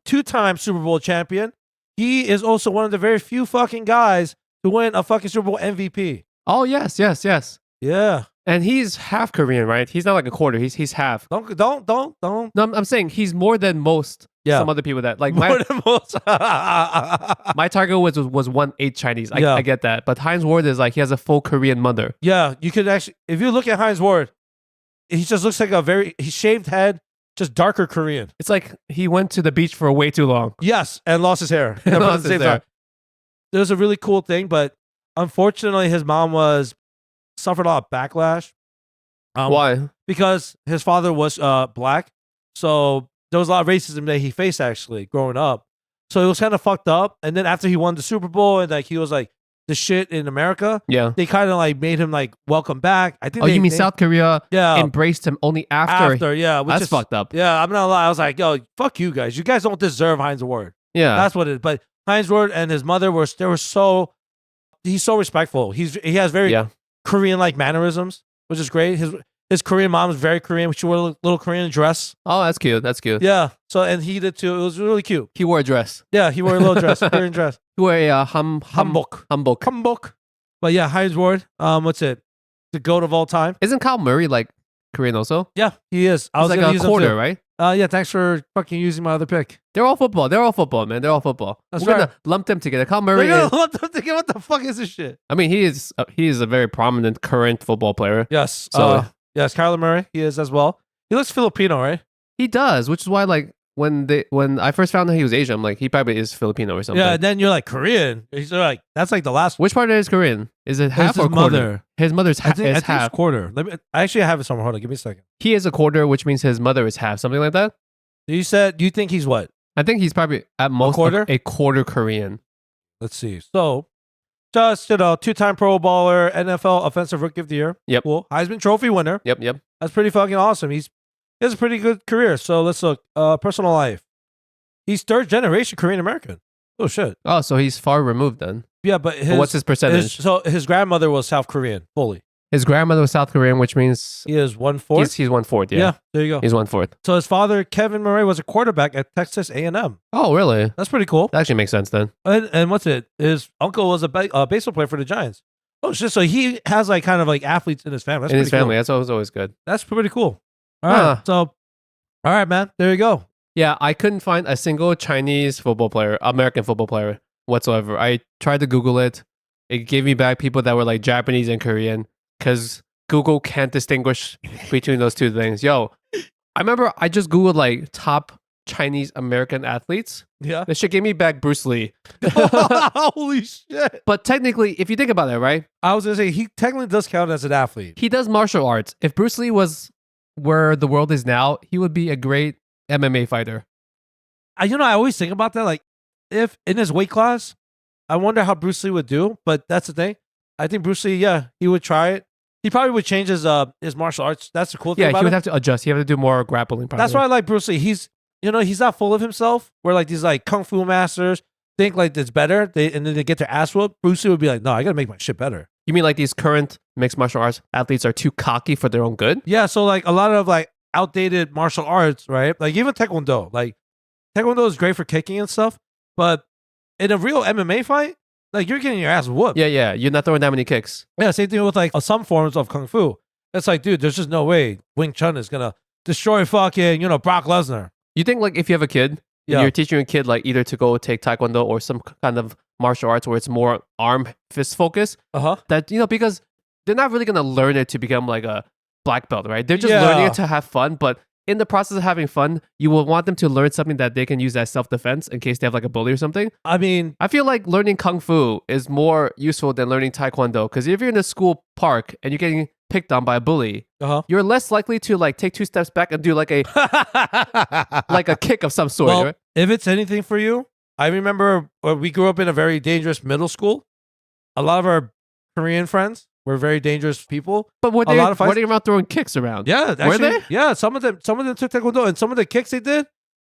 2-time Super Bowl champion. He is also one of the very few fucking guys to win a fucking Super Bowl MVP. Oh, yes. Yeah. And he's half Korean, right? He's not like a quarter. He's half. Don't. No, I'm saying he's more than most Yeah. some other people that like More my than most. my target was 1/8 Chinese. Yeah. I get that, but Heinz Ward is like he has a full Korean mother. Yeah, you could actually, if you look at Heinz Ward, he just looks like he shaved head, just darker Korean. It's like he went to the beach for way too long. Yes, and lost his hair. And At lost the same his hair. time. There was a really cool thing, but unfortunately, his mom suffered a lot of backlash. Why? Because his father was black, so there was a lot of racism that he faced actually growing up. So it was kind of fucked up. And then after he won the Super Bowl and like he was like the shit in America, Yeah. they kind of like made him like welcome back. I think. Oh, you mean South Korea Yeah. embraced him only after? Yeah, which That's is fucked up. Yeah, I'm not gonna lie. I was like, yo, fuck you guys. You guys don't deserve Heinz Ward. Yeah. That's what it is. But Heinz Ward and his mother he's so respectful. He has very Korean like mannerisms, which is great. His Korean mom is very Korean. She wore a little Korean dress. Oh, that's cute. That's cute. Yeah. So and he did too. It was really cute. He wore a dress. Yeah, he wore a little dress, Korean dress. He wore a hanbok. Hanbok. But yeah, Heinz Ward. What's it? The GOAT of all time. Isn't Kyle Murray like Korean also? Yeah, he is. I He's was like gonna a use him quarter, too. right? Yeah, thanks for fucking using my other pick. They're all football. They're all football, man. They're all football. That's We're right. gonna lump them together. Kyle Murray. What the fuck is this shit? I mean, he is a very prominent current football player. Yes. So yes, Kyler Murray. He is as well. He looks Filipino, right? he does, which is why like when I first found out he was Asian, I'm like he probably is Filipino or something. Yeah, and then you're like Korean. He's like that's like the last. Which part of it is Korean? Is it half his or quarter? mother. His mother's I think is it's half. quarter. I actually have it somewhere. Hold on, give me a second. He is a quarter, which means his mother is half, something like that. You think he's what? I think he's probably at most quarter? a quarter Korean. Let's see. So, just two-time Pro Bowler, NFL Offensive Rookie of the Year. Yep. Cool. Heisman Trophy winner. Yep. That's pretty fucking awesome. He has a pretty good career. So let's look. Personal life. He's third generation Korean American. Oh shit. Oh, so he's far removed then. Yeah, but what's his percentage? His grandmother was South Korean fully. His grandmother was South Korean, which means He is 1/4. he's 1/4. Yeah. Yeah, there you go. He's 1/4. So his father, Kevin Murray, was a quarterback at Texas A&M. Oh, really? That's pretty cool. That actually makes sense then. And what's it? His uncle was a baseball player for the Giants. Oh shit! So he has like kind of like athletes in his family. That's In his pretty family, cool. that's always good. That's pretty cool. All right. So, all right, man. There you go. Yeah, I couldn't find a single Chinese football player, American football player whatsoever. I tried to Google it. It gave me back people that were like Japanese and Korean because Google can't distinguish between those two things. Yo, I remember I just Googled like top Chinese American athletes. Yeah. This shit gave me back Bruce Lee. Holy shit. But technically, if you think about it, right? I was going to say, he technically does count as an athlete. He does martial arts. If Bruce Lee was where the world is now, he would be a great MMA fighter. I always think about that. Like, if in his weight class, I wonder how Bruce Lee would do. But that's the thing. I think Bruce Lee, yeah, he would try it. He probably would change his martial arts. That's the cool thing Yeah, about he would him. have to adjust. He would have to do more grappling. Probably. That's why I like Bruce Lee. He's not full of himself. Where like these like kung fu masters think like it's better, and then they get their ass whooped. Bruce Lee would be like, no, I gotta make my shit better. You mean like these current mixed martial arts athletes are too cocky for their own good? Yeah, so like a lot of like outdated martial arts, right? Like even Taekwondo. Like Taekwondo is great for kicking and stuff, but in a real MMA fight, like you're getting your ass whooped. Yeah. You're not throwing that many kicks. Yeah, same thing with like some forms of kung fu. It's like, dude, there's just no way Wing Chun is gonna destroy fucking, Brock Lesnar. You think like if you have a kid, you're teaching a kid like either to go take Taekwondo or some kind of martial arts where it's more arm fist focus, that, because they're not really going to learn it to become like a black belt, right? They're just learning it to have fun. But in the process of having fun, you will want them to learn something that they can use as self-defense in case they have like a bully or something. I mean, I feel like learning Kung Fu is more useful than learning Taekwondo. Because if you're in a school park and you're getting picked on by a bully, you're less likely to like take 2 steps back and do like a like a kick of some sort. well, right? if it's anything for you, I remember we grew up in a very dangerous middle school. A lot of our Korean friends were very dangerous people. But were they around throwing kicks around? Yeah, actually, were they? Yeah, some of them took Taekwondo, and some of the kicks they did.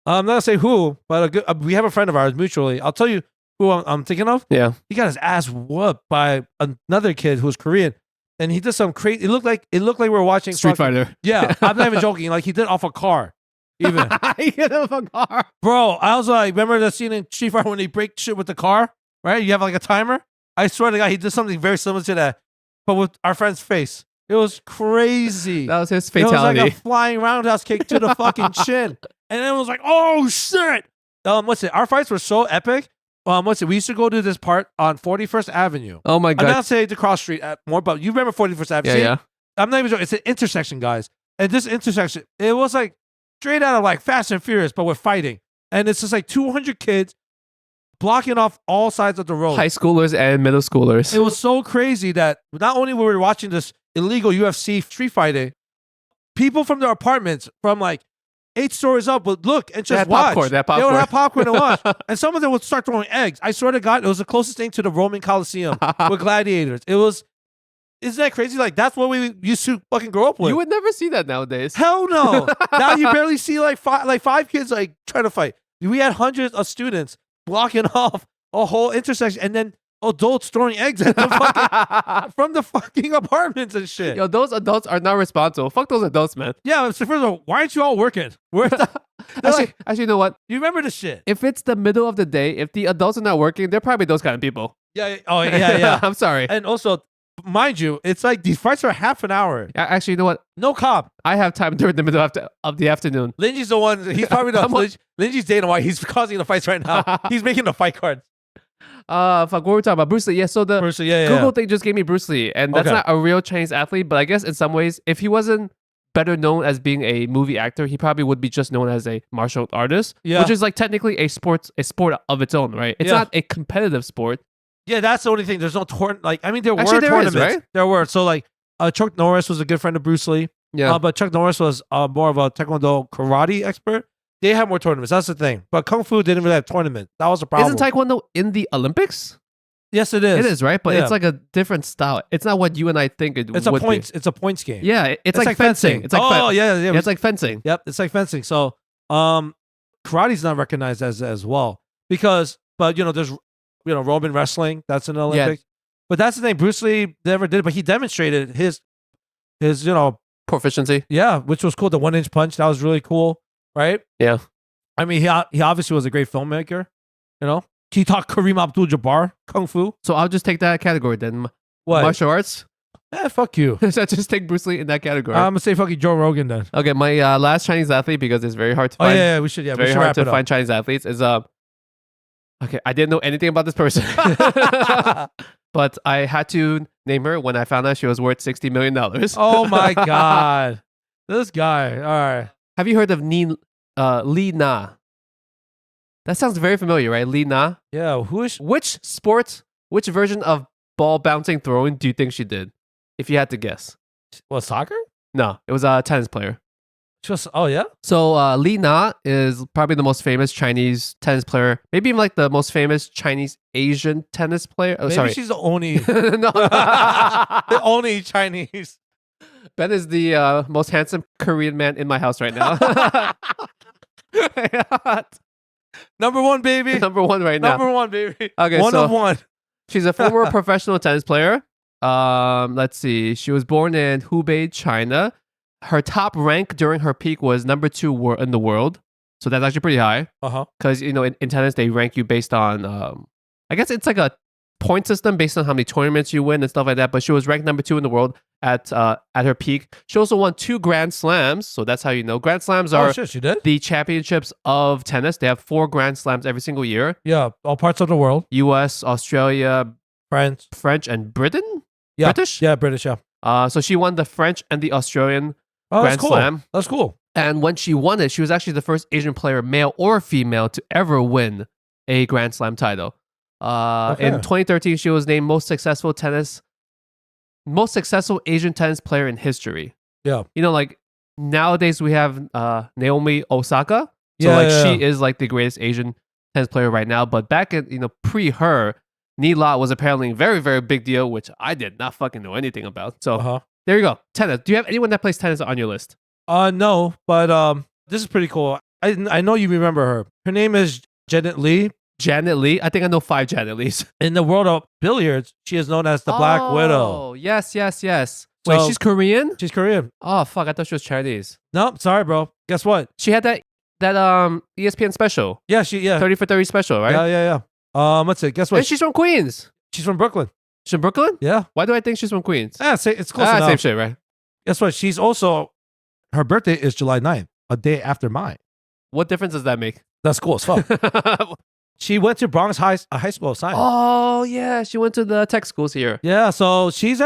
I'm not gonna say who, but we have a friend of ours mutually. I'll tell you who I'm thinking of. Yeah, he got his ass whooped by another kid who was Korean, and he did some crazy. It looked like we were watching Street Fighter. Yeah, I'm not even joking. Like he did off a car. Even he hit off a car, bro. I was like, remember the scene in Street Fighter when they break shit with the car, right? You have like a timer. I swear to God, he did something very similar to that, but with our friend's face. It was crazy. That was his It was fatality. like a flying roundhouse kick to the fucking chin. And then it was like, oh shit. Our fights were so epic. We used to go to this part on 41st Avenue. Oh my I'm god. not saying to cross street more, but you remember 41st Avenue? Yeah, See? yeah. I'm not even joking. It's an intersection, guys. And this intersection, it was like straight out of like Fast and Furious, but we're fighting. And it's just like 200 kids blocking off all sides of the road. High schoolers and middle schoolers. It was so crazy that not only were we watching this illegal UFC street fighting, people from their apartments from like 8 stories up would look and just had watch. popcorn, they had They would popcorn. have popcorn and watch. And some of them would start throwing eggs. I swear to God, it was the closest thing to the Roman Coliseum with gladiators. Isn't that crazy? Like, that's what we used to fucking grow up with. You would never see that nowadays. Hell no. Now you barely see like five kids like trying to fight. We had hundreds of students blocking off a whole intersection, and then adults throwing eggs at the fucking, from the fucking apartments and shit. Yo, those adults are not responsible. Fuck those adults, man. Yeah, so first of all, why aren't you all working? Actually, you know what? You remember the shit? If it's the middle of the day, if the adults are not working, they're probably those kind of people. Yeah. Oh, yeah. I'm sorry. And also, mind you, it's like these fights are half an hour. Actually, you know what? No cop. I have time during the middle of the afternoon. Lingjie's the one. He's probably not. Lingjie's dating why he's causing the fights right now. He's making the fight cards. Fuck, what were we talking about? Bruce Lee. Yeah, so the Bruce Lee, yeah. Google thing just gave me Bruce Lee, and that's Okay. not a real Chinese athlete, but I guess in some ways, if he wasn't better known as being a movie actor, he probably would be just known as a martial artist, Yeah. which is like technically a sport of its own, right? It's Yeah. not a competitive sport. Yeah, that's the only thing. There's no tournament. Like, I mean, there Actually, were there is, tournaments. right? There were. So, like, Chuck Norris was a good friend of Bruce Lee. Yeah. But Chuck Norris was more of a Taekwondo karate expert. They had more tournaments. That's the thing. But Kung Fu didn't really have tournaments. That was the problem. Isn't Taekwondo in the Olympics? Yes, it is. It is, right? But Yeah. it's like a different style. It's not what you and I think it It's a would points. be. It's a points game. Yeah, it's like fencing. It's like yeah. yeah, it's like fencing. Yep, it's like fencing. So, karate's not recognized as well because, but there's Roman wrestling that's in the Olympics. But that's the thing. Bruce Lee never did it, but he demonstrated his Proficiency. yeah, which was cool. The 1-inch punch that was really cool, right? Yeah. I mean, he obviously was a great filmmaker. He taught Kareem Abdul-Jabbar Kung Fu. So I'll just take that category then. What? Martial arts. Fuck you. So I just take Bruce Lee in that category. I'm gonna say fucking Joe Rogan then. Okay, my last Chinese athlete, because it's very hard to Oh find. yeah, we should. Yeah, It's we very should hard wrap to it up. find Chinese athletes. Is okay, I didn't know anything about this person, but I had to name her when I found out she was worth $60 million. Oh my god, this guy. All right. Have you heard of Li Na? That sounds very familiar, right? Li Na. Yeah. Who is? Which version of ball bouncing throwing do you think she did? If you had to guess. What, soccer? No, it was a tennis player. Just. Oh yeah. So Li Na is probably the most famous Chinese tennis player, maybe even like the most famous Chinese Asian tennis player. Oh, Maybe sorry. she's the only, No. the only Chinese. Ben is the most handsome Korean man in my house right now. Number one, baby. Number one right now. Number one, baby. Okay, One so of one. she's a former professional tennis player. Let's see. She was born in Hubei, China. Her top rank during her peak was number 2 in the world. So that's actually pretty high. Because, in tennis, they rank you based on, I guess it's like a point system based on how many tournaments you win and stuff like that. But she was ranked number 2 in the world at her peak. She also won 2 Grand Slams. So that's how you know. Grand Slams Oh are shit, she did. the championships of tennis. They have 4 Grand Slams every single year. Yeah, all parts of the world. US, Australia, France. French, and Britain? Yeah. British? Yeah, British. Yeah. So she won the French and the Australian Oh, Grand that's cool. Slam. That's cool. And when she won it, she was actually the first Asian player, male or female, to ever win a Grand Slam title. Okay. In 2013, she was named most successful Asian tennis player in history. Yeah. Like nowadays we have Naomi Osaka. So Yeah, she is like the greatest Asian tennis player right now. But back at pre her, Ni La was apparently a very, very big deal, which I did not fucking know anything about. So there you go. Tennis. Do you have anyone that plays tennis on your list? No, but this is pretty cool. I know you remember her. Her name is Janet Lee. Janet Lee. I think I know 5 Janet Lees. In the world of billiards, she is known as the Black Widow. Oh, yes. Wait, So- she's Korean? She's Korean. Oh, fuck. I thought she was Chinese. Nope, sorry, bro. Guess what? She had that ESPN special. Yeah, 30 for 30 special, right? Yeah. Let's see. Guess what? And she's from Queens. She's from Brooklyn. She's from Brooklyn? Yeah. Why do I think she's from Queens? Yeah, it's close enough. Same shit, right? Guess what? She's also, her birthday is July 9th, a day after mine. What difference does that make? That's cool as fuck. She went to Bronx High School of Science. Oh, yeah. She went to the tech schools here. Yeah, so she is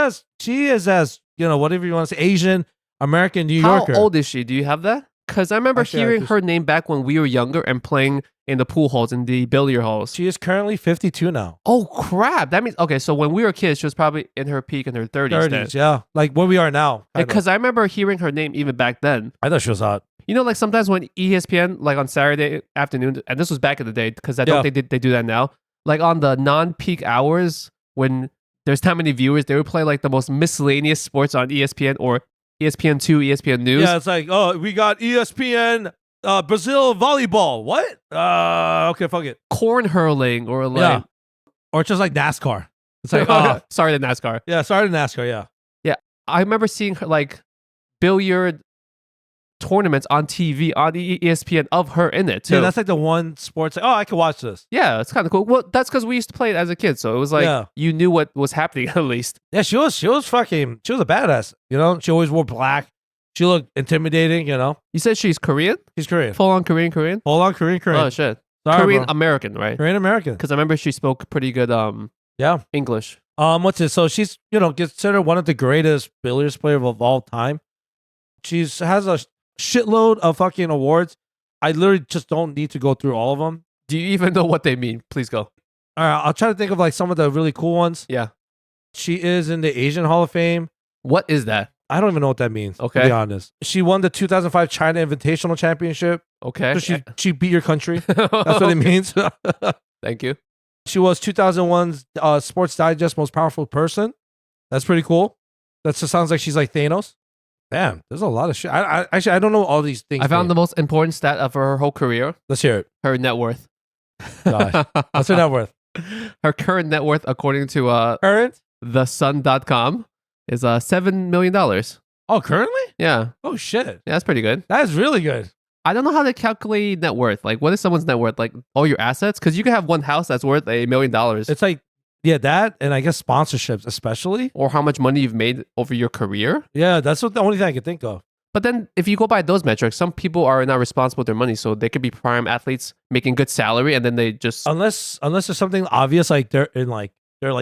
as, whatever you want to say, Asian, American, New Yorker. How old is she? Do you have that? Because I remember hearing her name back when we were younger and playing in the pool halls, in the billiard halls. She is currently 52 now. Oh, crap. That means, okay, so when we were kids, she was probably in her peak in her 30s. 30s, yeah. Like where we are now. Because I remember hearing her name even back then. I thought she was hot. You know, like sometimes when ESPN, like on Saturday afternoon, and this was back in the day, because I don't think they do that now, like on the non-peak hours when there's not many viewers, they would play like the most miscellaneous sports on ESPN or ESPN2, ESPN News. Yeah, it's like, oh, we got ESPN Brazil volleyball. What? Okay, fuck it. Corn hurling or like... Or just like NASCAR. It's like, sorry to NASCAR. Yeah, sorry to NASCAR, yeah. Yeah, I remember seeing her like billiard tournaments on TV on ESPN of her in it too. Yeah, that's like the one sports. Like, oh, I can watch this. Yeah, it's kind of cool. Well, that's because we used to play it as a kid, so it was like you knew what was happening at least. Yeah, she was a badass. You know, she always wore black. She looked intimidating. You know. You said she's Korean. She's Korean. Full on Korean. Full on Korean. Oh shit. Sorry, Korean bro. American, right? Korean American. Because I remember she spoke pretty good English. What's it? So she's considered one of the greatest billiards players of all time. She's has a shitload of fucking awards. I literally just don't need to go through all of them. Do you even know what they mean? Please go. All right, I'll try to think of like some of the really cool ones. Yeah. She is in the Asian Hall of Fame. What is that? I don't even know what that means. Okay. To be honest. She won the 2005 China Invitational Championship. Okay. So she beat your country. That's what it means. Thank you. She was 2001's Sports Digest Most Powerful Person. That's pretty cool. That just sounds like she's like Thanos. Damn, there's a lot of shit. Actually, I don't know all these things. I found the most important stat of her whole career. Let's hear it. Her net worth. Gosh. What's her net worth? Her current net worth, according to thesun.com, is $7 million. Oh, currently? Yeah. Oh, shit. Yeah, that's pretty good. That is really good. I don't know how to calculate net worth. Like, what is someone's net worth? Like, all your assets? Because you can have one house that's worth $1 million. It's like, yeah, that, and I guess sponsorships especially. Or how much money you've made over your career. Yeah, that's the only thing I can think of. But then if you go by those metrics, some people are not responsible with their money. So they could be prime athletes making good salary and then they just... Unless there's something obvious, like they're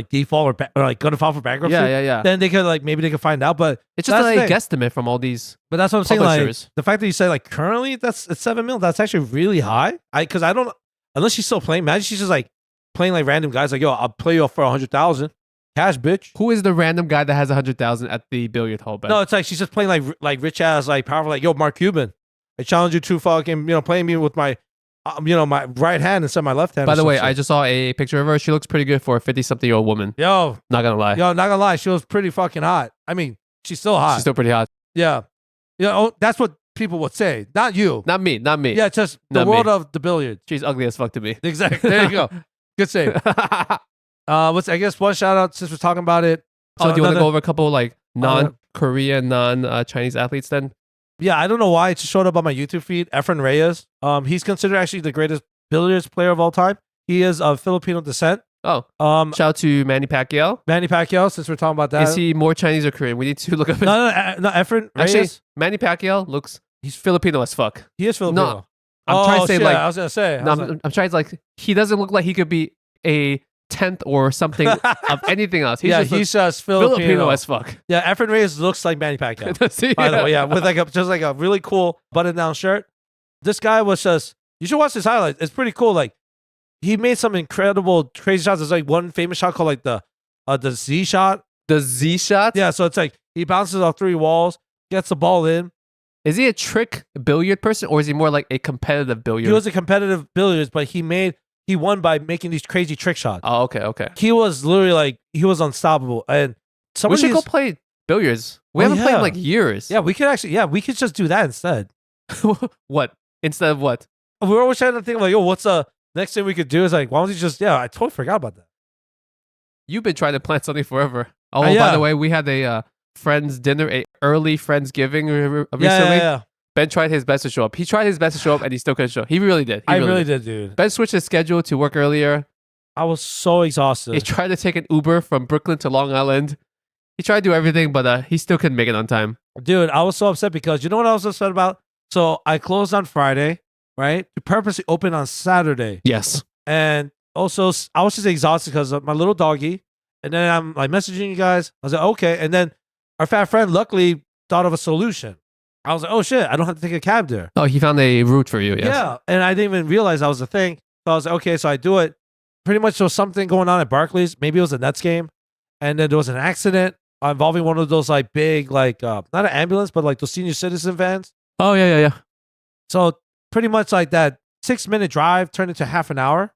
default or like going to file for bankruptcy. Yeah. Then they could maybe they could find out, but it's just a guesstimate from all these. But that's what I'm saying. Publishers. Like the fact that you say like currently it's $7 million. That's actually really high. Because I don't, unless she's still playing. Imagine she's just like playing like random guys. Like, yo, I'll play you for 100,000 cash, bitch. Who is the random guy that has 100,000 at the billiard hall? Bet? No, it's like she's just playing like rich ass, like powerful. Like, yo, Mark Cuban, I challenge you to fucking playing me with my. My right hand instead of my left hand. By the way, I just saw a picture of her. She looks pretty good for a 50-something-year-old woman. Yo. Not gonna lie. She was pretty fucking hot. I mean, she's still hot. She's still pretty hot. Yeah. That's what people would say. Not you. Not me. Yeah, just the world of the billiards. She's ugly as fuck to me. Exactly. There you go. Good save. I guess one shout out since we're talking about it. So do you want to go over a couple like non-Korean, non-Chinese athletes then? Yeah, I don't know why it just showed up on my YouTube feed. Efren Reyes. He's considered actually the greatest billiards player of all time. He is of Filipino descent. Oh. Shout out to Manny Pacquiao. Manny Pacquiao, since we're talking about that. Is he more Chinese or Korean? We need to look up his... No, Efren Reyes. Actually, Manny Pacquiao he's Filipino as fuck. He is Filipino. No, I'm trying to say like... I was going to say. I'm trying to like... He doesn't look like he could be a 10th or something of anything else. He's just Filipino as fuck. Yeah, Efren Reyes looks like Manny Pacquiao. By the way, yeah, with just like a really cool button-down shirt. This guy was just... You should watch his highlights. It's pretty cool. Like, he made some incredible, crazy shots. There's like one famous shot called like the Z shot. The Z shot? Yeah, so it's like he bounces off 3 walls, gets the ball in. Is he a trick billiard person or is he more like a competitive billiard? He was a competitive billiards, but he won by making these crazy trick shots. Oh, okay. He was literally like, he was unstoppable. And we should go play billiards. We haven't played in like years. Yeah, we could just do that instead. What? Instead of what? We were always trying to think like, yo, what's the next thing we could do? Is like, why don't you just, I totally forgot about that. You've been trying to plan something forever. Oh, by the way, we had a friends dinner, a early Friendsgiving recently. Yeah. Ben tried his best to show up. He tried his best to show up and he still couldn't show up. He really did. He really did, dude. Ben switched his schedule to work earlier. I was so exhausted. He tried to take an Uber from Brooklyn to Long Island. He tried to do everything, but he still couldn't make it on time. Dude, I was so upset because you know what I was upset about? So I closed on Friday, right? To purposely open on Saturday. Yes. And also, I was just exhausted because of my little doggy. And then I'm like messaging you guys. I was like, okay. And then our fat friend luckily thought of a solution. I was like, oh shit, I don't have to take a cab there. Oh, he found a route for you. Yes. Yeah. And I didn't even realize that was a thing. So I was like, okay, so I do it. Pretty much there was something going on at Barclays. Maybe it was a Nets game. And then there was an accident involving one of those like big, like not an ambulance, but like those senior citizen vans. Oh, yeah. So pretty much like that 6-minute drive turned into half an hour.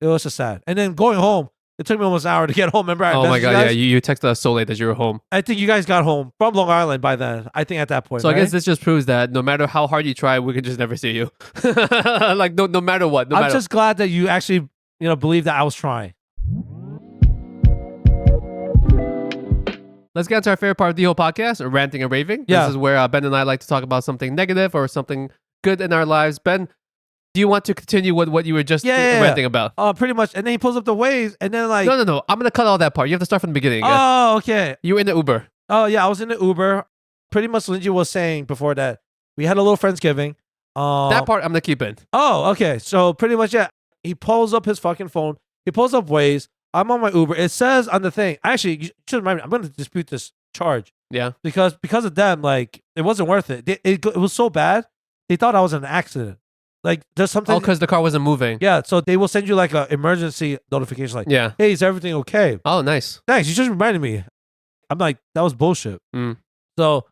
It was just sad. And then going home, it took me almost an hour to get home. Remember? Oh my God, yeah. You texted us so late that you were home. I think you guys got home from Long Island by then. I think at that point. So right? I guess this just proves that no matter how hard you try, we can just never see you. Like no matter what. I'm just glad that you actually, believe that I was trying. Let's get into our favorite part of the whole podcast, ranting and raving. Yeah. This is where Ben and I like to talk about something negative or something good in our lives. Ben, do you want to continue with what you were just ranting about? Oh, pretty much. And then he pulls up the waves, and then like... No. I'm going to cut all that part. You have to start from the beginning again. Oh, okay. You were in the Uber. Oh, yeah. I was in the Uber. Pretty much Lingjie was saying before that we had a little Friendsgiving. That part I'm going to keep in. Oh, okay. So pretty much, yeah. He pulls up his fucking phone. He pulls up Waze. I'm on my Uber. It says on the thing... Actually, you should remind me. I'm going to dispute this charge. Yeah. Because of them, like, it wasn't worth it. It was so bad. They thought I was in an accident. Like, there's something... Oh, because the car wasn't moving. Yeah, so they will send you, like, an emergency notification, like, yeah. Hey, is everything okay? Oh, nice. Thanks, you just reminded me. I'm like, that was bullshit. Mm. So,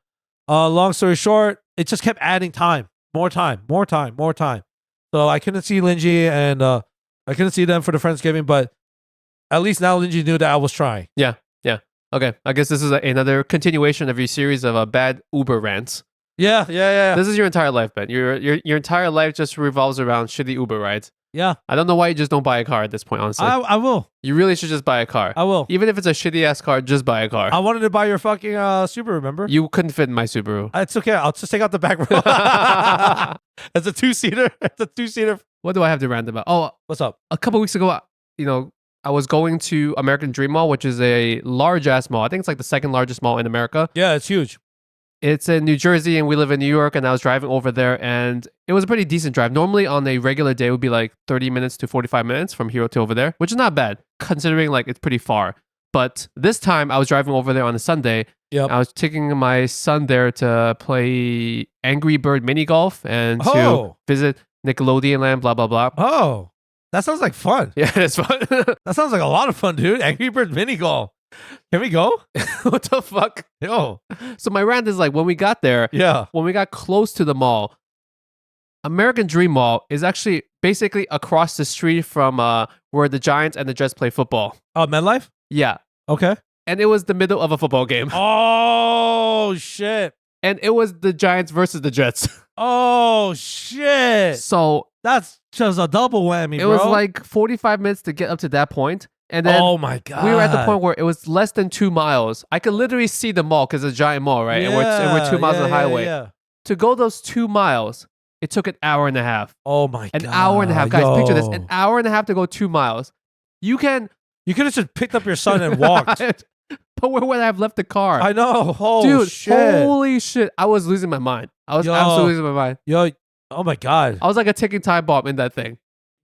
long story short, it just kept adding time. More time. So I couldn't see Lingjie, and I couldn't see them for the Friendsgiving, but at least now Lingjie knew that I was trying. Yeah. Okay, I guess this is another continuation of your series of bad Uber rants. Yeah. This is your entire life, Ben. Your entire life just revolves around shitty Uber rides. Yeah. I don't know why you just don't buy a car at this point, honestly. I will. You really should just buy a car. I will. Even if it's a shitty ass car, just buy a car. I wanted to buy your fucking Subaru, remember? You couldn't fit in my Subaru. It's okay. I'll just take out the back row. It's a two-seater. What do I have to rant about? Oh, What's up? a couple weeks ago, I was going to American Dream Mall, which is a large ass mall. I think it's like the second largest mall in America. Yeah, it's huge. It's in New Jersey and we live in New York, and I was driving over there and it was a pretty decent drive. Normally on a regular day it would be like 30 minutes to 45 minutes from here to over there, which is not bad considering like it's pretty far. But this time I was driving over there on a Sunday. Yep. I was taking my son there to play Angry Bird mini golf and to visit Nickelodeon Land, blah, blah, blah. Oh, that sounds like fun. Yeah, it's fun. That sounds like a lot of fun, dude. Angry Bird mini golf. Can we go? What the fuck? Yo. So my rant is like when we got there, when we got close to the mall, American Dream Mall is actually basically across the street from where the Giants and the Jets play football. Oh, MetLife? Yeah. Okay. And it was the middle of a football game. Oh, shit. And it was the Giants versus the Jets. Oh, shit. So that's just a double whammy, bro. It was like 45 minutes to get up to that point. And then oh my God. We were at the point where it was less than 2 miles. I could literally see the mall because it's a giant mall, right? And we're 2 miles on the highway. To go those 2 miles, it took an hour and a half. Oh my God. An hour and a half. Guys, picture this. An hour and a half to go 2 miles. You could have just picked up your son and walked. But where would I have left the car? I know. Oh, dude, shit. Holy shit. I was losing my mind. I was absolutely losing my mind. Yo, oh my God. I was like a ticking time bomb in that thing.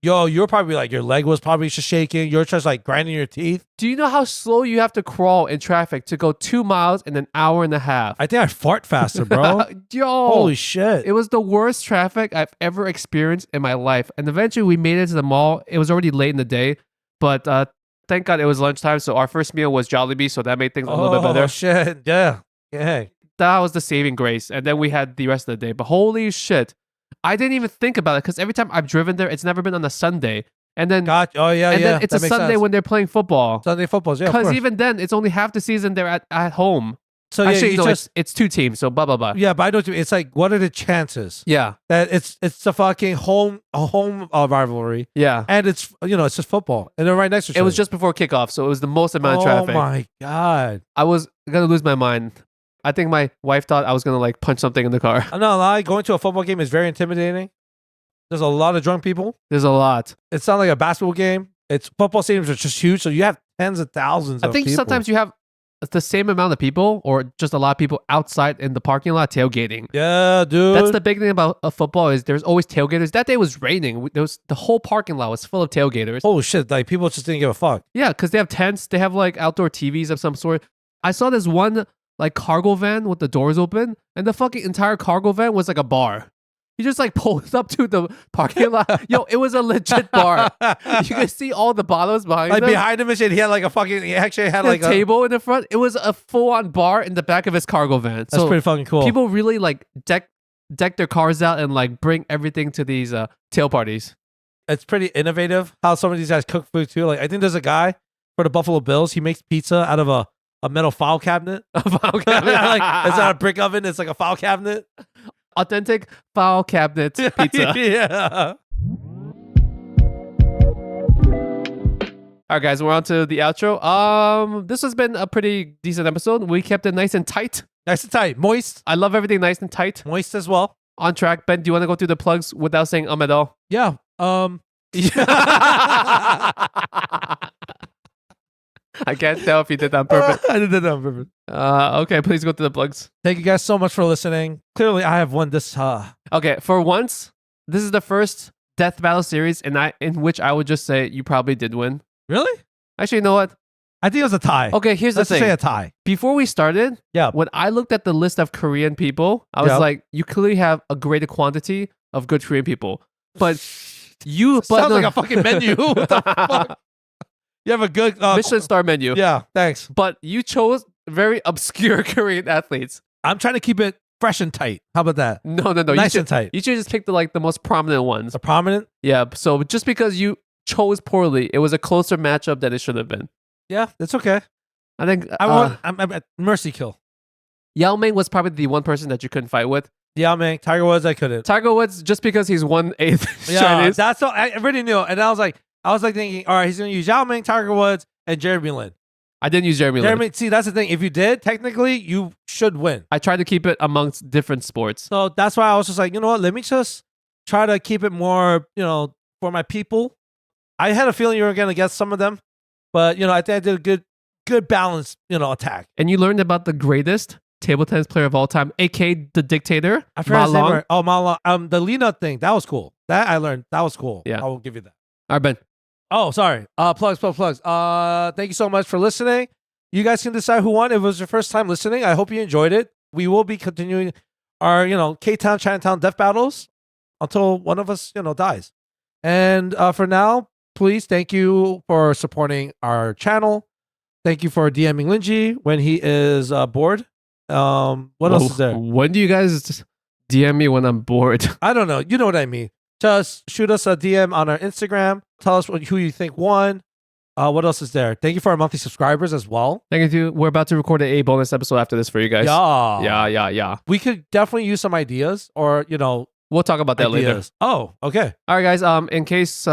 Yo, you're probably like, your leg was probably just shaking. You're just like grinding your teeth. Do you know how slow you have to crawl in traffic to go 2 miles in an hour and a half? I think I fart faster, bro. Yo. Holy shit. It was the worst traffic I've ever experienced in my life. And eventually we made it to the mall. It was already late in the day, but thank God it was lunchtime. So our first meal was Jollibee. So that made things a little bit better. Oh, shit. Yeah. That was the saving grace. And then we had the rest of the day. But holy shit. I didn't even think about it because every time I've driven there, it's never been on a Sunday. And then, then it's a Sunday when they're playing football. Sunday footballs, yeah. Because even then, it's only half the season they're at home. So actually, no, it's 2 teams. So blah blah blah. Yeah, but I know what you mean. It's like, what are the chances? Yeah, that it's the fucking home rivalry. Yeah, and it's it's just football, and they're right next to each other. It was just before kickoff, so it was the most amount of traffic. Oh my God, I was gonna lose my mind. I think my wife thought I was gonna like punch something in the car. I'm not lying. Going to a football game is very intimidating. There's a lot of drunk people. There's a lot. It's not like a basketball game. It's football stadiums are just huge, so you have tens of thousands. I think sometimes you have the same amount of people, or just a lot of people outside in the parking lot tailgating. Yeah, dude. That's the big thing about football is there's always tailgaters. That day was raining. The whole parking lot was full of tailgaters. Oh shit! Like people just didn't give a fuck. Yeah, because they have tents. They have like outdoor TVs of some sort. I saw this one like cargo van with the doors open, and the fucking entire cargo van was like a bar. He just like pulled up to the parking lot. Yo, it was a legit bar. You could see all the bottles behind Like him. behind him and shit, he had like a fucking. He actually had like a table in the front. It was a full-on bar in the back of his cargo van. That's pretty fucking cool. People really like deck their cars out and like bring everything to these tail parties. It's pretty innovative how some of these guys cook food too. Like I think there's a guy for the Buffalo Bills. He makes pizza out of a metal file cabinet. A file cabinet. Like it's not a brick oven. It's like a file cabinet. Authentic file cabinet pizza. Yeah. All right, guys, we're on to the outro. This has been a pretty decent episode. We kept it nice and tight. Nice and tight. Moist. I love everything nice and tight. Moist as well. On track. Ben, do you want to go through the plugs without saying at all? Yeah. I can't tell if you did that on purpose. I did that on purpose. Okay, please go to the plugs. Thank you guys so much for listening. Clearly, I have won this. Okay, for once, this is the first Death Battle series in which I would just say you probably did win. Really? Actually, you know what? I think it was a tie. Okay, here's Let's the thing. say a tie. Before we started, Yeah. when I looked at the list of Korean people, I was like, you clearly have a greater quantity of good Korean people. But you... Sounds like a fucking menu. What the fuck? You have a good... Michelin star menu. Yeah, thanks. But you chose very obscure Korean athletes. I'm trying to keep it fresh and tight. How about that? No. Nice and tight. You should just pick the most prominent ones. The prominent? Yeah, so just because you chose poorly, it was a closer matchup than it should have been. Yeah, that's okay. I think I'm at mercy kill. Yao Ming was probably the one person that you couldn't fight with. Yeah, man. Tiger Woods, I couldn't. Tiger Woods, just because he's 1/8 Yeah, Chinese. that's all. I already knew. And I was like thinking, all right, he's going to use Yao Ming, Tiger Woods, and Jeremy Lin. I didn't use Jeremy Lin. See, that's the thing. If you did, technically, you should win. I tried to keep it amongst different sports. So that's why I was just like, you know what? Let me just try to keep it more, for my people. I had a feeling you were going to get some of them, but, I think I did a good balance, attack. And you learned about the greatest table tennis player of all time, aka the dictator. I forgot his name. Right? Oh, Ma Long. The Lena thing, that was cool. That I learned. That was cool. Yeah. I will give you that. All right, Ben. Oh, sorry. Plugs. Thank you so much for listening. You guys can decide who won. If it was your first time listening, I hope you enjoyed it. We will be continuing our, K-Town, Chinatown death battles until one of us, dies. And for now, please, thank you for supporting our channel. Thank you for DMing Lingjie when he is bored. What else is there? When do you guys DM me when I'm bored? I don't know. You know what I mean. Just shoot us a DM on our Instagram. Tell us who you think won. What else is there? Thank you for our monthly subscribers as well. Thank you. We're about to record a bonus episode after this for you guys. Yeah. We could definitely use some ideas or, we'll talk about that later. Oh, okay. All right, guys. In case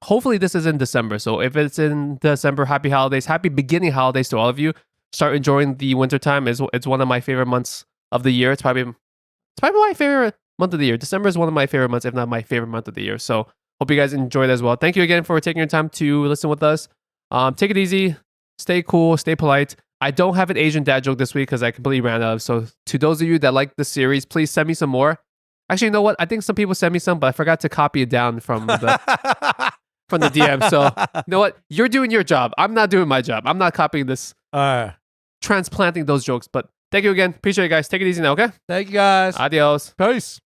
hopefully this is in December. So if it's in December, happy holidays. Happy beginning holidays to all of you. Start enjoying the winter time. It's one of my favorite months of the year. It's probably my favorite month of the year. December is one of my favorite months, if not my favorite month of the year. So hope you guys enjoyed as well. Thank you again for taking your time to listen with us. Take it easy. Stay cool. Stay polite. I don't have an Asian dad joke this week because I completely ran out of. So to those of you that like the series, please send me some more. Actually, you know what? I think some people sent me some, but I forgot to copy it down from the DM. So you know what? You're doing your job. I'm not doing my job. I'm not copying this. Transplanting those jokes. But thank you again. Appreciate you guys. Take it easy now, okay? Thank you guys. Adios. Peace.